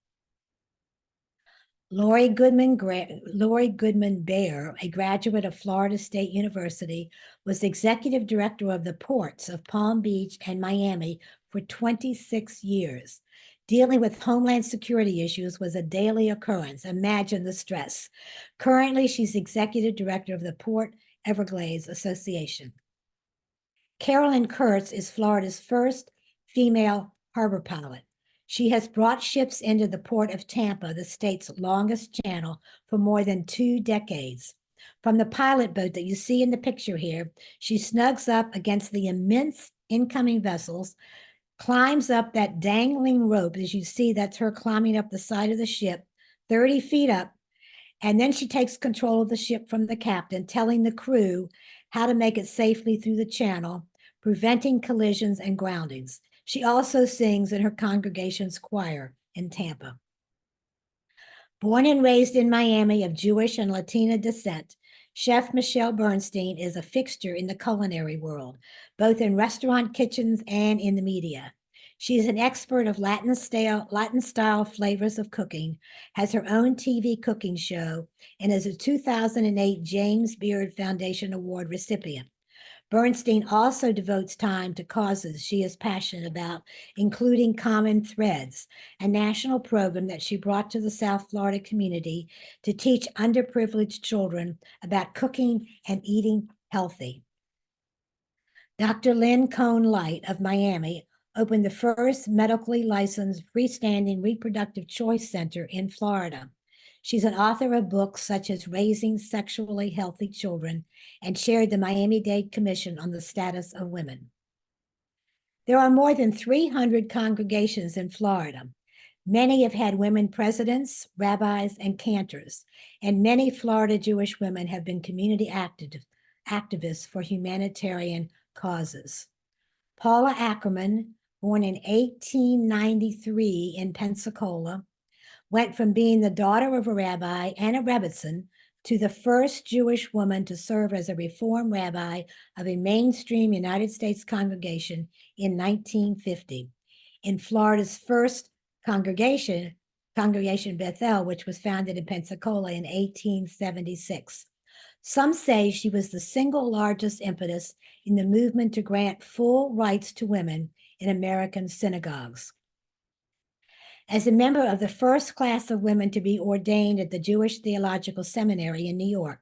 Lori Goodman Baer, a graduate of Florida State University, was executive director of the ports of Palm Beach and Miami for 26 years. Dealing with Homeland Security issues was a daily occurrence. Imagine the stress. Currently, she's executive director of the Port Everglades Association. Carolyn Kurtz is Florida's first female harbor pilot. She has brought ships into the port of Tampa, the state's longest channel, for more than 2 decades. From the pilot boat that you see in the picture here, she snugs up against the immense incoming vessels, climbs up that dangling rope. As you see, that's her climbing up the side of the ship, 30 feet up, and then she takes control of the ship from the captain, telling the crew how to make it safely through the channel, preventing collisions and groundings. She also sings in her congregation's choir in Tampa. Born and raised in Miami of Jewish and Latina descent, Chef Michelle Bernstein is a fixture in the culinary world, both in restaurant kitchens and in the media. She is an expert of Latin style flavors of cooking, has her own TV cooking show, and is a 2008 James Beard Foundation Award recipient. Bernstein also devotes time to causes she is passionate about, including Common Threads, a national program that she brought to the South Florida community to teach underprivileged children about cooking and eating healthy. Dr. Lynn Cohn Light of Miami opened the first medically licensed freestanding reproductive choice center in Florida. She's an author of books such as Raising Sexually Healthy Children and chaired the Miami-Dade Commission on the Status of Women. There are more than 300 congregations in Florida. Many have had women presidents, rabbis, and cantors, and many Florida Jewish women have been community activists for humanitarian causes. Paula Ackerman, born in 1893 in Pensacola, went from being the daughter of a rabbi and a rebbitzin to the first Jewish woman to serve as a reform rabbi of a mainstream United States congregation in 1950. In Florida's first congregation Bethel, which was founded in Pensacola in 1876. Some say she was the single largest impetus in the movement to grant full rights to women in American synagogues. As a member of the first class of women to be ordained at the Jewish Theological Seminary in New York,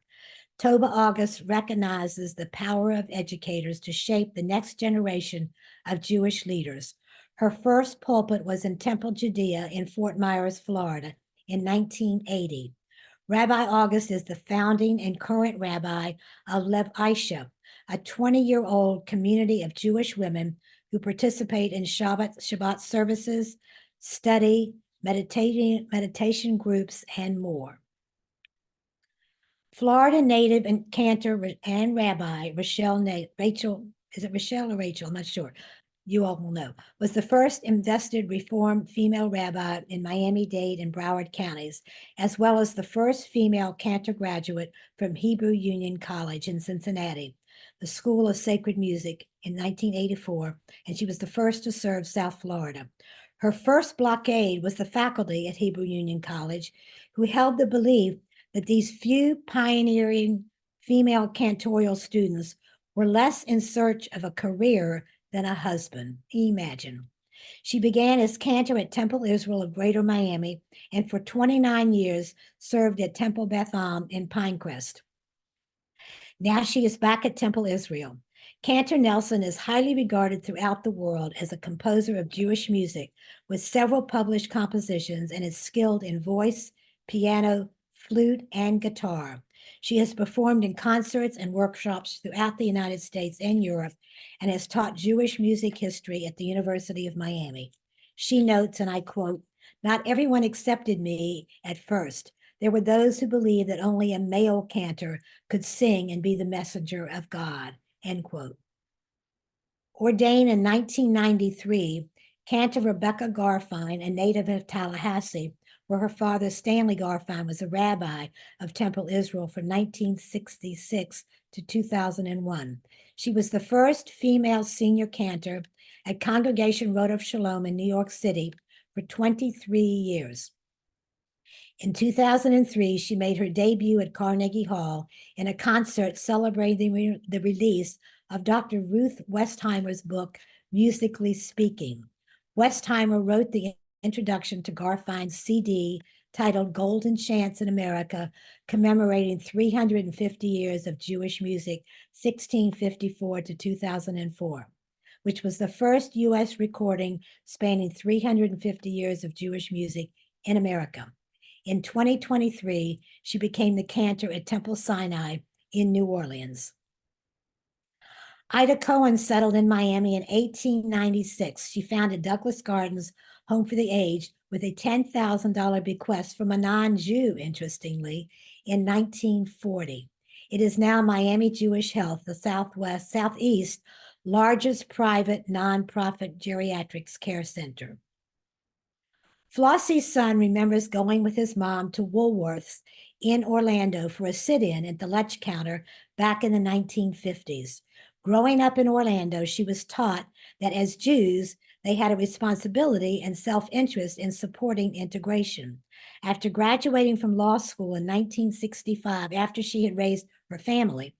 Toba August recognizes the power of educators to shape the next generation of Jewish leaders. Her first pulpit was in Temple, Judea in Fort Myers, Florida in 1980. Rabbi August is the founding and current rabbi of Lev Aisha, a 20-year-old community of Jewish women who participate in Shabbat services, study, meditation groups, and more. Florida native and cantor and rabbi Rachel, is it Rochelle or Rachel? I'm not sure. You all will know, was the first invested Reformed female rabbi in Miami-Dade and Broward counties, as well as the first female cantor graduate from Hebrew Union College in Cincinnati, the School of Sacred Music, in 1984, and she was the first to serve South Florida. Her first blockade was the faculty at Hebrew Union College, who held the belief that these few pioneering female cantorial students were less in search of a career than a husband. Imagine. She began as cantor at Temple Israel of Greater Miami, and for 29 years served at Temple Beth Am in Pinecrest. Now she is back at Temple Israel. Cantor Nelson is highly regarded throughout the world as a composer of Jewish music, with several published compositions, and is skilled in voice, piano, flute, and guitar. She has performed in concerts and workshops throughout the United States and Europe, and has taught Jewish music history at the University of Miami. She notes, and I quote, "Not everyone accepted me at first. There were those who believed that only a male cantor could sing and be the messenger of God," end quote. Ordained in 1993, cantor Rebecca Garfine, a native of Tallahassee, where her father, Stanley Garfine, was a rabbi of Temple Israel from 1966 to 2001. She was the first female senior cantor at Congregation Road of Shalom in New York City for 23 years. In 2003, she made her debut at Carnegie Hall in a concert celebrating the release of Dr. Ruth Westheimer's book, Musically Speaking. Westheimer wrote the introduction to Garfine's CD titled Golden Chants in America, commemorating 350 years of Jewish music, 1654 to 2004, which was the first U.S. recording spanning 350 years of Jewish music in America. In 2023, she became the cantor at Temple Sinai in New Orleans. Ida Cohen settled in Miami in 1896. She founded Douglas Gardens Home for the Aged with a $10,000 bequest from a non-Jew, interestingly, in 1940. It is now Miami Jewish Health, the Southeast largest private nonprofit geriatrics care center. Flossie's son remembers going with his mom to Woolworth's in Orlando for a sit-in at the lunch counter back in the 1950s. Growing up in Orlando, she was taught that as Jews, they had a responsibility and self-interest in supporting integration. After graduating from law school in 1965, after she had raised her family,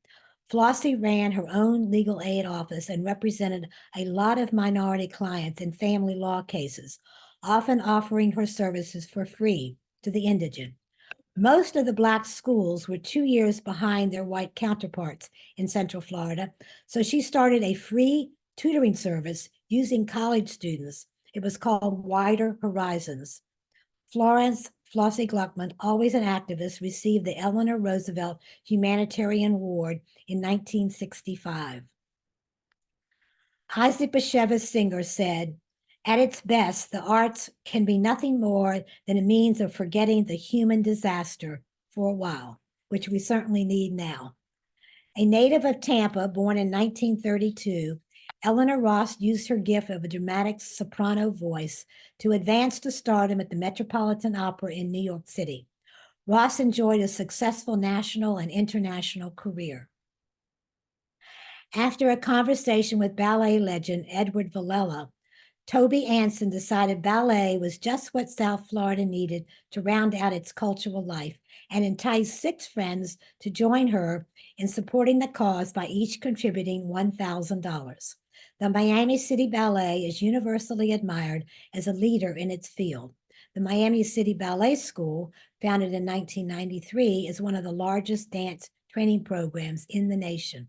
Flossie ran her own legal aid office and represented a lot of minority clients in family law cases, often offering her services for free to the indigent. Most of the Black schools were 2 years behind their white counterparts in Central Florida, so she started a free tutoring service using college students. It was called Wider Horizons. Florence Flossie Gluckman, always an activist, received the Eleanor Roosevelt Humanitarian Award in 1965. Isaac Bashevis Singer said, "At its best, the arts can be nothing more than a means of forgetting the human disaster for a while," which we certainly need now. A native of Tampa, born in 1932, Eleanor Ross used her gift of a dramatic soprano voice to advance to stardom at the Metropolitan Opera in New York City. Ross enjoyed a successful national and international career. After a conversation with ballet legend Edward Villela, Toby Anson decided ballet was just what South Florida needed to round out its cultural life, and enticed 6 friends to join her in supporting the cause by each contributing $1,000. The Miami City Ballet is universally admired as a leader in its field. The Miami City Ballet School, founded in 1993, is one of the largest dance training programs in the nation.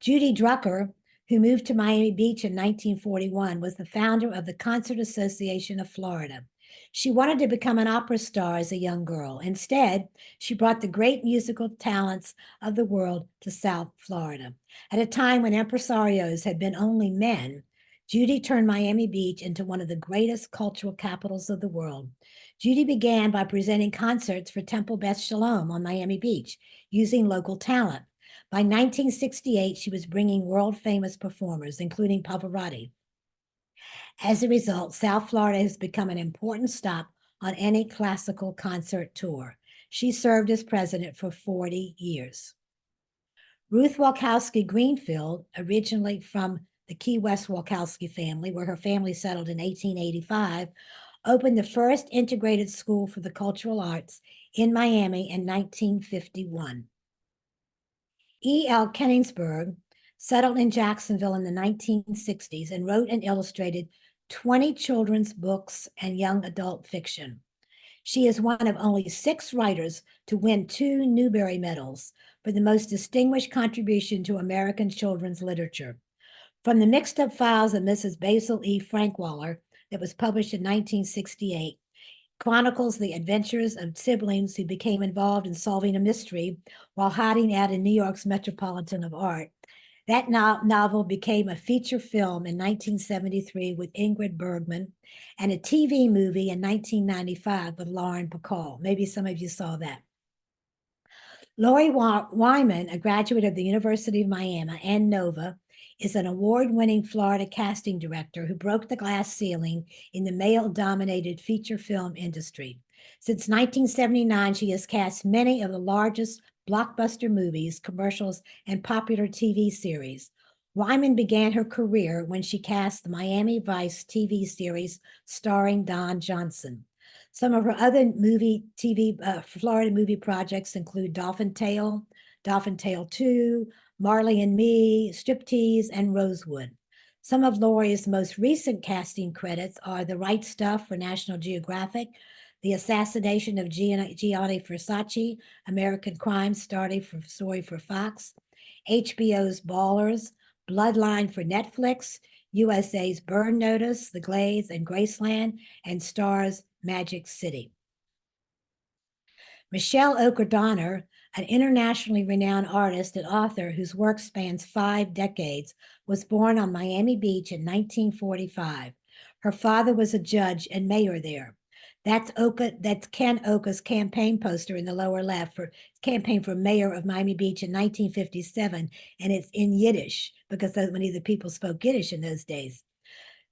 Judy Drucker, who moved to Miami Beach in 1941, was the founder of the Concert Association of Florida. She wanted to become an opera star as a young girl. Instead, she brought the great musical talents of the world to South Florida. At a time when impresarios had been only men, Judy turned Miami Beach into one of the greatest cultural capitals of the world. Judy began by presenting concerts for Temple Beth Shalom on Miami Beach, using local talent. By 1968, she was bringing world-famous performers, including Pavarotti. As a result, South Florida has become an important stop on any classical concert tour. She served as president for 40 years. Ruth Walkowski Greenfield, originally from the Key West Walkowski family, where her family settled in 1885, opened the first integrated school for the cultural arts in Miami in 1951. E.L. Kenningsburg settled in Jacksonville in the 1960s and wrote and illustrated 20 children's books and young adult fiction. She is one of only 6 writers to win 2 Newbery Medals for the most distinguished contribution to American children's literature. From the Mixed Up Files of Mrs. Basil E. Frankwaller, that was published in 1968, chronicles the adventures of siblings who became involved in solving a mystery while hiding out in New York's Metropolitan of Art. That novel became a feature film in 1973 with Ingrid Bergman and a TV movie in 1995 with Lauren Bacall. Maybe some of you saw that. Lori Wyman, a graduate of the University of Miami and Nova, is an award-winning Florida casting director who broke the glass ceiling in the male-dominated feature film industry. Since 1979, she has cast many of the largest blockbuster movies, commercials, and popular TV series. Wyman began her career when she cast the Miami Vice TV series starring Don Johnson. Some of her other Florida movie projects include Dolphin Tale 2, Marley and Me, Striptease, and Rosewood. Some of Lori's most recent casting credits are The Right Stuff for National Geographic, The Assassination of Gianni Versace, American Crime Story for Fox, HBO's Ballers, Bloodline for Netflix, USA's Burn Notice, The Glades and Graceland, and Star's Magic City. Michelle Oker Donner, an internationally renowned artist and author whose work spans 5 decades, was born on Miami Beach in 1945. Her father was a judge and mayor there. That's Ken Oka's campaign poster in the lower left for campaign for mayor of Miami Beach in 1957, and it's in Yiddish because many of the people spoke Yiddish in those days.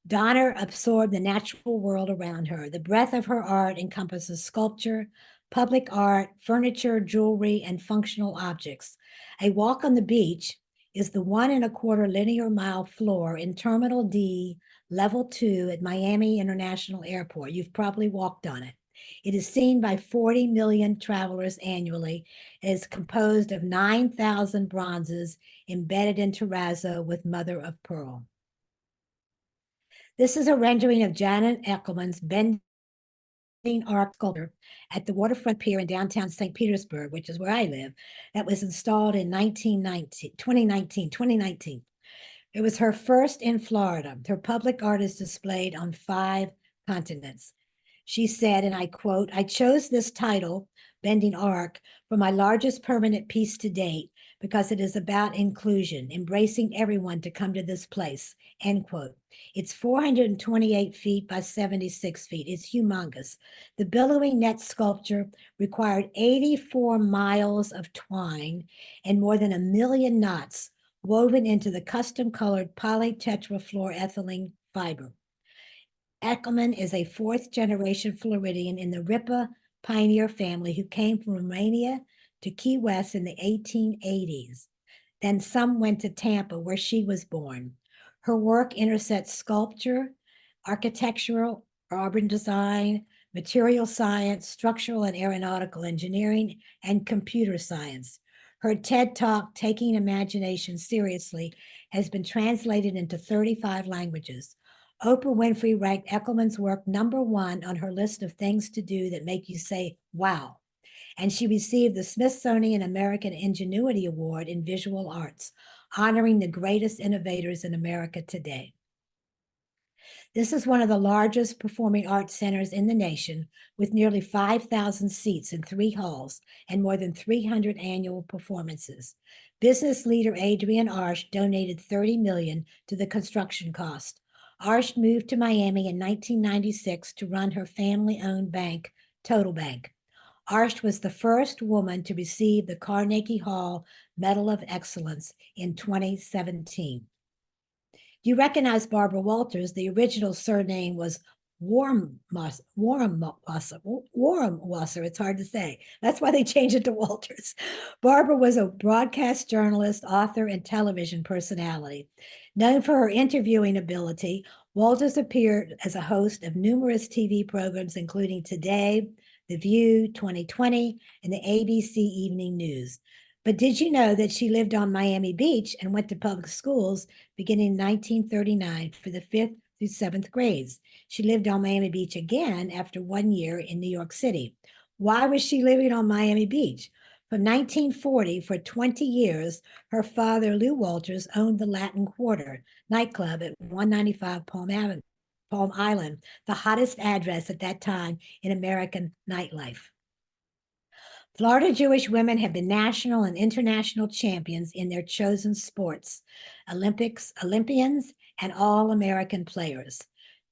Donner absorbed the natural world around her. The breadth of her art encompasses sculpture, public art, furniture, jewelry, and functional objects. A walk on the beach is the 1.25 linear mile floor in Terminal D, Level 2 at Miami International Airport. You've probably walked on it. It is seen by 40 million travelers annually. It is composed of 9,000 bronzes embedded in terrazzo with mother of pearl. This is a rendering of Janet Eckelman's bending arc sculpture at the waterfront pier in downtown St. Petersburg, which is where I live, that was installed in 2019. It was her first in Florida. Her public art is displayed on 5 continents. She said, and I quote, "I chose this title, Bending Arc, for my largest permanent piece to date because it is about inclusion, embracing everyone to come to this place," end quote. It's 428 feet by 76 feet. It's humongous. The billowing net sculpture required 84 miles of twine and more than 1 million knots woven into the custom-colored polytetrafluoroethylene fiber. Eckelman is a 4th-generation Floridian in the Ripa pioneer family who came from Romania to Key West in the 1880s. Then some went to Tampa, where she was born. Her work intersects sculpture, architectural, urban design, material science, structural and aeronautical engineering, and computer science. Her TED Talk, Taking Imagination Seriously, has been translated into 35 languages. Oprah Winfrey ranked Eckelman's work #1 on her list of things to do that make you say, wow. And she received the Smithsonian American Ingenuity Award in Visual Arts, honoring the greatest innovators in America today. This is one of the largest performing arts centers in the nation, with nearly 5,000 seats in 3 halls and more than 300 annual performances. Business leader Adrienne Arsh donated $30 million to the construction cost. Arsh moved to Miami in 1996 to run her family-owned bank, Total Bank. Arsh was the first woman to receive the Carnegie Hall Medal of Excellence in 2017. You recognize Barbara Walters. The original surname was Warmwasser. It's hard to say. That's why they changed it to Walters. Barbara was a broadcast journalist, author, and television personality. Known for her interviewing ability, Walters appeared as a host of numerous TV programs, including Today, The View, 2020, and the ABC Evening News. But did you know that she lived on Miami Beach and went to public schools beginning in 1939 for the 5th through 7th grades? She lived on Miami Beach again after 1 year in New York City. Why was she living on Miami Beach? From 1940, for 20 years, her father, Lou Walters, owned the Latin Quarter nightclub at 195 Palm Island, the hottest address at that time in American nightlife. Florida Jewish women have been national and international champions in their chosen sports, Olympians, and All-American players.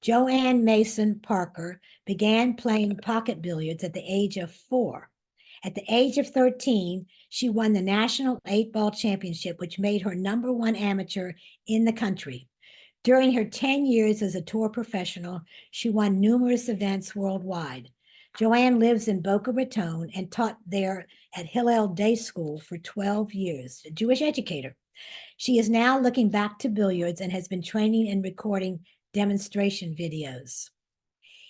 Joanne Mason Parker began playing pocket billiards at the age of 4. At the age of 13, she won the National 8-Ball Championship, which made her #1 amateur in the country. During her 10 years as a tour professional, she won numerous events worldwide. Joanne lives in Boca Raton and taught there at Hillel Day School for 12 years, a Jewish educator. She is now looking back to billiards and has been training and recording demonstration videos.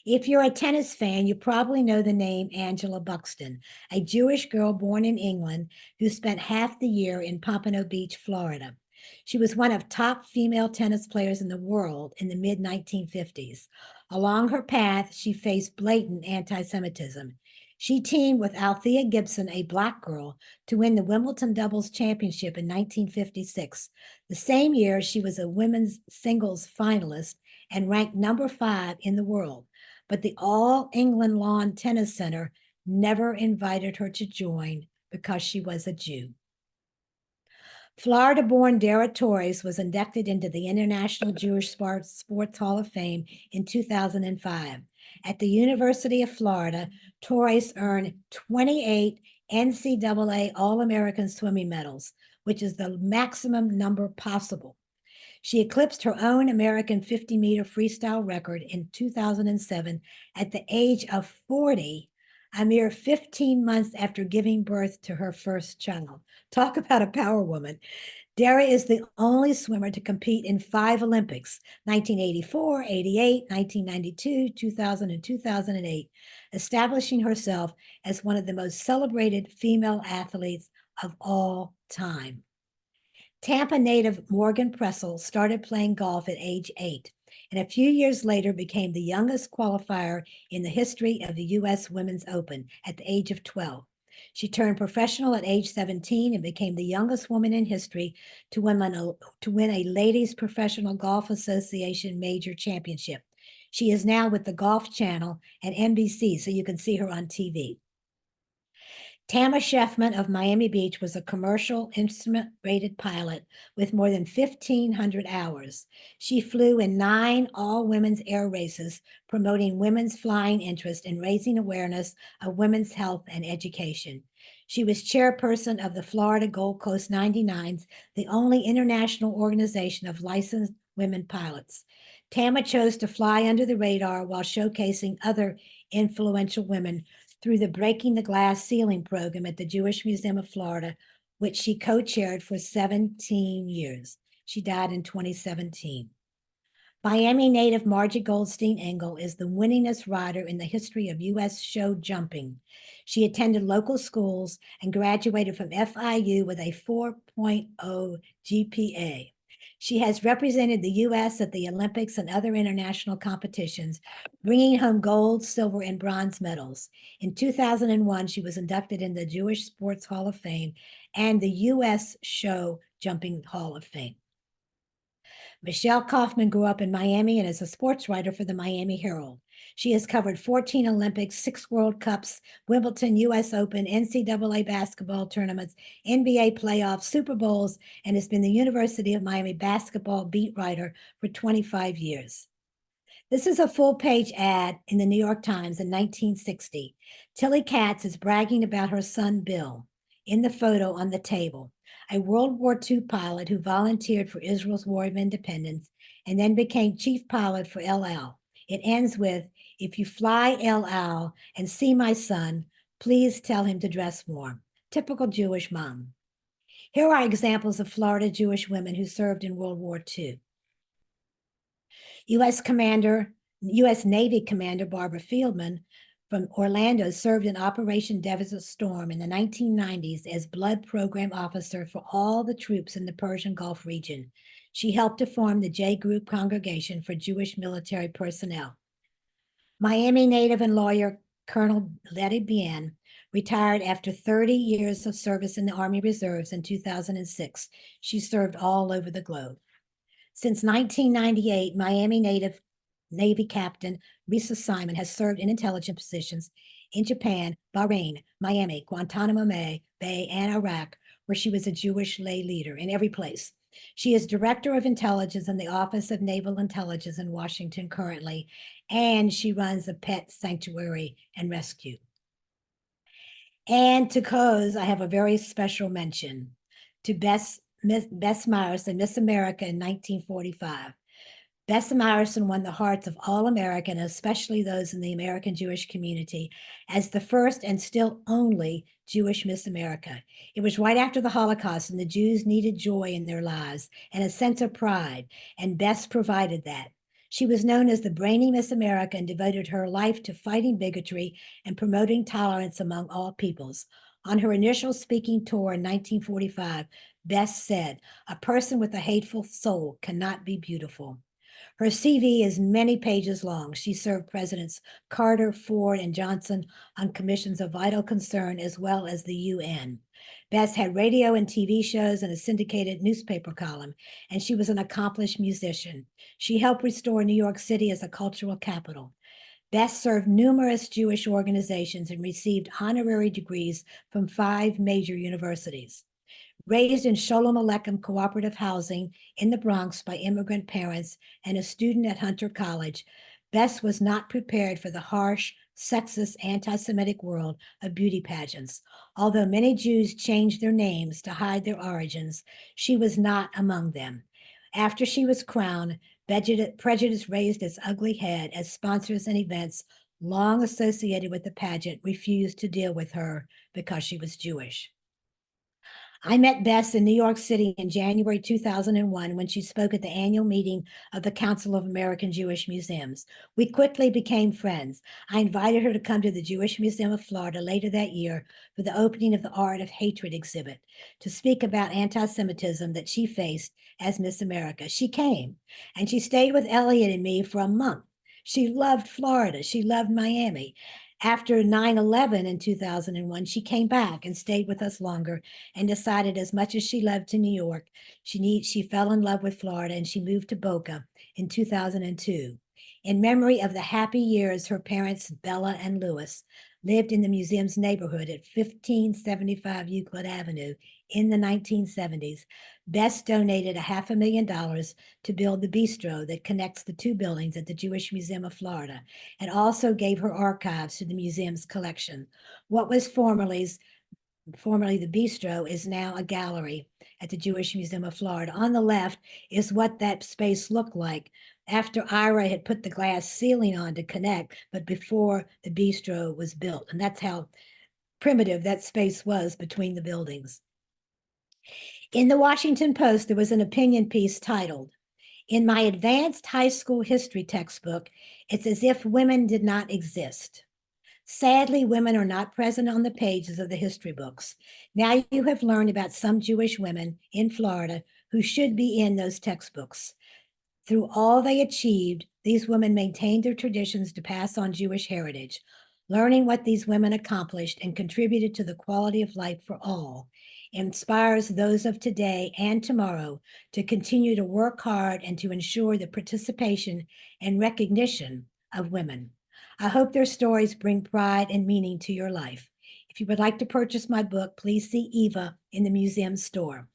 If you're a tennis fan, you probably know the name Angela Buxton, a Jewish girl born in England who spent half the year in Pompano Beach, Florida. She was one of top female tennis players in the world in the mid-1950s. Along her path, she faced blatant anti-Semitism. She teamed with Althea Gibson, a Black girl, to win the Wimbledon Doubles Championship in 1956. The same year, she was a women's singles finalist and ranked #5 in the world. But the All England Lawn Tennis Center never invited her to join because she was a Jew. Florida-born Dara Torres was inducted into the International Jewish Sports Hall of Fame in 2005. At the University of Florida, Torres earned 28 NCAA All-American swimming medals, which is the maximum number possible. She eclipsed her own American 50-meter freestyle record in 2007 at the age of 40, a mere 15 months after giving birth to her first child. Talk about a power woman. Dara is the only swimmer to compete in 5 Olympics, 1984, 88, 1992, 2000, and 2008, establishing herself as one of the most celebrated female athletes of all time. Tampa native Morgan Pressel started playing golf at age 8, and a few years later became the youngest qualifier in the history of the U.S. Women's Open at the age of 12. She turned professional at age 17 and became the youngest woman in history to win a Ladies Professional Golf Association major championship. She is now with the Golf Channel and NBC, so you can see her on TV. Tama Sheffman of Miami Beach was a commercial instrument-rated pilot with more than 1,500 hours. She flew in 9 all-women's air races, promoting women's flying interest and raising awareness of women's health and education. She was chairperson of the Florida Gold Coast 99s, the only international organization of licensed women pilots. Tama chose to fly under the radar while showcasing other influential women through the Breaking the Glass Ceiling program at the Jewish Museum of Florida, which she co-chaired for 17 years. She died in 2017. Miami native Margie Goldstein Engel is the winningest rider in the history of U.S. show jumping. She attended local schools and graduated from FIU with a 4.0 GPA. She has represented the U.S. at the Olympics and other international competitions, bringing home gold, silver, and bronze medals. In 2001, she was inducted in the Jewish Sports Hall of Fame and the U.S. Show Jumping Hall of Fame. Michelle Kaufman grew up in Miami and is a sports writer for the Miami Herald. She has covered 14 Olympics, 6 World Cups, Wimbledon, US Open, NCAA basketball tournaments, NBA playoffs, Super Bowls, and has been the University of Miami basketball beat writer for 25 years. This is a full-page ad in the New York Times in 1960. Tilly Katz is bragging about her son, Bill, in the photo on the table, a World War II pilot who volunteered for Israel's War of Independence and then became chief pilot for El Al. It ends with, "If you fly El Al and see my son, please tell him to dress warm." Typical Jewish mom. Here are examples of Florida Jewish women who served in World War II. U.S. Navy Commander Barbara Fieldman from Orlando served in Operation Desert Storm in the 1990s as Blood Program Officer for all the troops in the Persian Gulf region. She helped to form the J Group Congregation for Jewish military personnel. Miami native and lawyer Colonel Letty Bien retired after 30 years of service in the Army Reserves in 2006. She served all over the globe. Since 1998, Miami native Navy Captain Risa Simon has served in intelligence positions in Japan, Bahrain, Miami, Guantanamo Bay, and Iraq, where she was a Jewish lay leader in every place. She is Director of Intelligence in the Office of Naval Intelligence in Washington currently, and she runs a pet sanctuary and rescue. And to close, I have a very special mention to Bess Myerson, Miss America in 1945. Bess Myerson won the hearts of all American, especially those in the American Jewish community, as the first and still only Jewish Miss America. It was right after the Holocaust, and the Jews needed joy in their lives and a sense of pride, and Bess provided that. She was known as the brainy Miss America and devoted her life to fighting bigotry and promoting tolerance among all peoples. On her initial speaking tour in 1945, Bess said, "A person with a hateful soul cannot be beautiful." Her CV is many pages long. She served Presidents Carter, Ford, and Johnson on commissions of vital concern, as well as the UN. Bess had radio and TV shows and a syndicated newspaper column, and she was an accomplished musician. She helped restore New York City as a cultural capital. Bess served numerous Jewish organizations and received honorary degrees from 5 major universities. Raised in Sholem Aleichem cooperative housing in the Bronx by immigrant parents and a student at Hunter College, Bess was not prepared for the harsh, sexist, anti-Semitic world of beauty pageants. Although many Jews changed their names to hide their origins, she was not among them. After she was crowned, prejudice raised its ugly head as sponsors and events long associated with the pageant refused to deal with her because she was Jewish. I met Bess in New York City in January 2001 when she spoke at the annual meeting of the Council of American Jewish Museums. We quickly became friends. I invited her to come to the Jewish Museum of Florida later that year for the opening of the Art of Hatred exhibit to speak about anti-Semitism that she faced as Miss America. She came, and she stayed with Elliot and me for a month. She loved Florida. She loved Miami. After 9/11 in 2001, she came back and stayed with us longer and decided as much as she loved to New York, she fell in love with Florida and she moved to Boca in 2002. In memory of the happy years her parents, Bella and Louis, lived in the museum's neighborhood at 1575 Euclid Avenue in the 1970s, Bess donated $500,000 to build the bistro that connects the 2 buildings at the Jewish Museum of Florida, and also gave her archives to the museum's collection. What was formerly the bistro is now a gallery at the Jewish Museum of Florida. On the left is what that space looked like after Ira had put the glass ceiling on to connect, but before the bistro was built. And that's how primitive that space was between the buildings. In the Washington Post, there was an opinion piece titled, "In my advanced high school history textbook, it's as if women did not exist. Sadly, women are not present on the pages of the history books. Now you have learned about some Jewish women in Florida who should be in those textbooks. Through all they achieved, these women maintained their traditions to pass on Jewish heritage. Learning what these women accomplished and contributed to the quality of life for all inspires those of today and tomorrow to continue to work hard and to ensure the participation and recognition of women. I hope their stories bring pride and meaning to your life. If you would like to purchase my book, please see Eva in the museum store.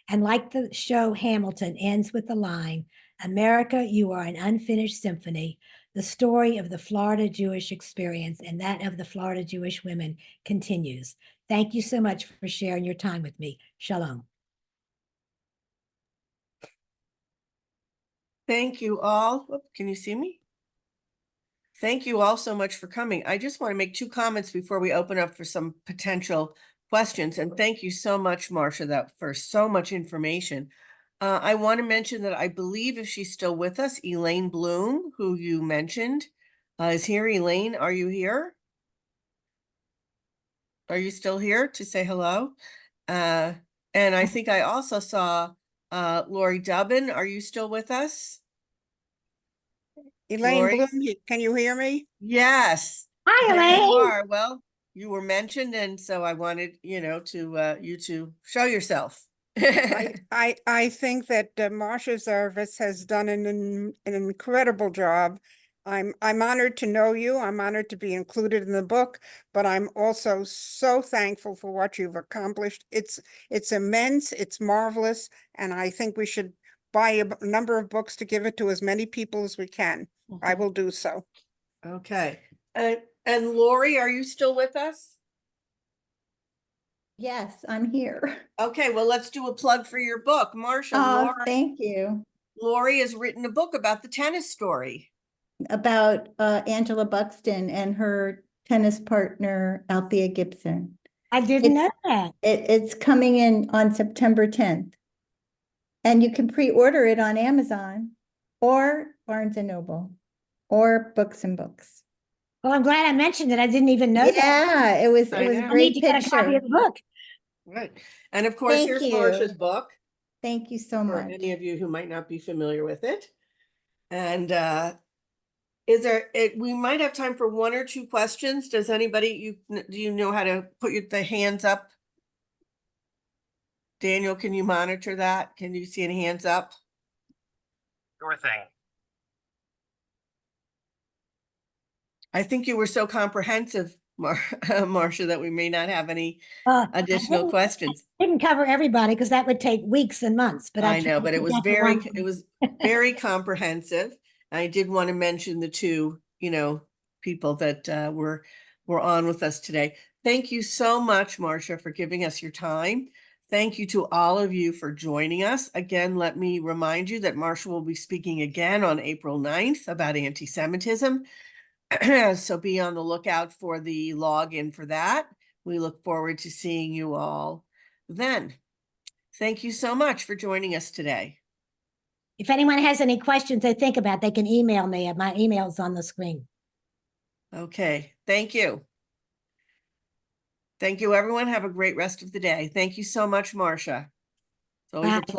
And like the show Hamilton ends with the line, America, you are an unfinished symphony. The story of the Florida Jewish experience and that of the Florida Jewish women continues. Thank you so much for sharing your time with me. Shalom. Thank you all. Can you see me? Thank you all so much for coming. I just want to make two comments before we open up for some potential questions. And thank you so much, Marcia, for so much information. I want to mention that I believe, if she's still with us, Elaine Bloom, who you mentioned, is here. Elaine, are you here? Are you still here to say hello? And I think I also saw Lori Dubbin. Are you still with us? Elaine Lori? Bloom, can you hear me? Yes. Hi, There you Elaine. are. Well, you were mentioned, and so I wanted, to you to show yourself. I think that Marcia Zerivitz has done an incredible job. I'm honored to know you. I'm honored to be included in the book, but I'm also so thankful for what you've accomplished. It's immense, it's marvelous, and I think we should buy a number of books to give it to as many people as we can. I will do so. Okay. And Lori, are you still with us? Yes, I'm here. Okay, well, let's do a plug for your book. Marcia, Oh, thank you. Lori has written a book about the tennis story. About Angela Buxton and her tennis partner, Althea Gibson. I didn't know that. It's coming in on September 10th. And you can pre-order it on Amazon or Barnes and Noble or Books and Books. Well, I'm glad I mentioned it. I didn't even know that. Yeah, it was I a know. I need great to get a copy picture. of the book. Right. And of course, Thank here's you. Marcia's book Thank you so for much. any of you who might not be familiar with it. And we might have time for one or two questions. Does anybody, do you know how to put the hands up? Daniel, can you monitor that? Can you see any hands up? Sure thing. I think you were so comprehensive, Marcia, that we may not have any I additional questions. didn't cover everybody because that would take weeks and months, but I know, but it was very very comprehensive. I did want to mention the two, people that were on with us today. Thank you so much, Marcia, for giving us your time. Thank you to all of you for joining us. Again, let me remind you that Marcia will be speaking again on April 9th about anti-Semitism. So be on the lookout for the login for that. We look forward to seeing you all then. Thank you so much for joining us today. If anyone has any questions they think about, they can email me. My email is on the screen. Okay, thank you. Thank you, everyone. Have a great rest of the day. Thank you so much, Marcia. It's always a pleasure.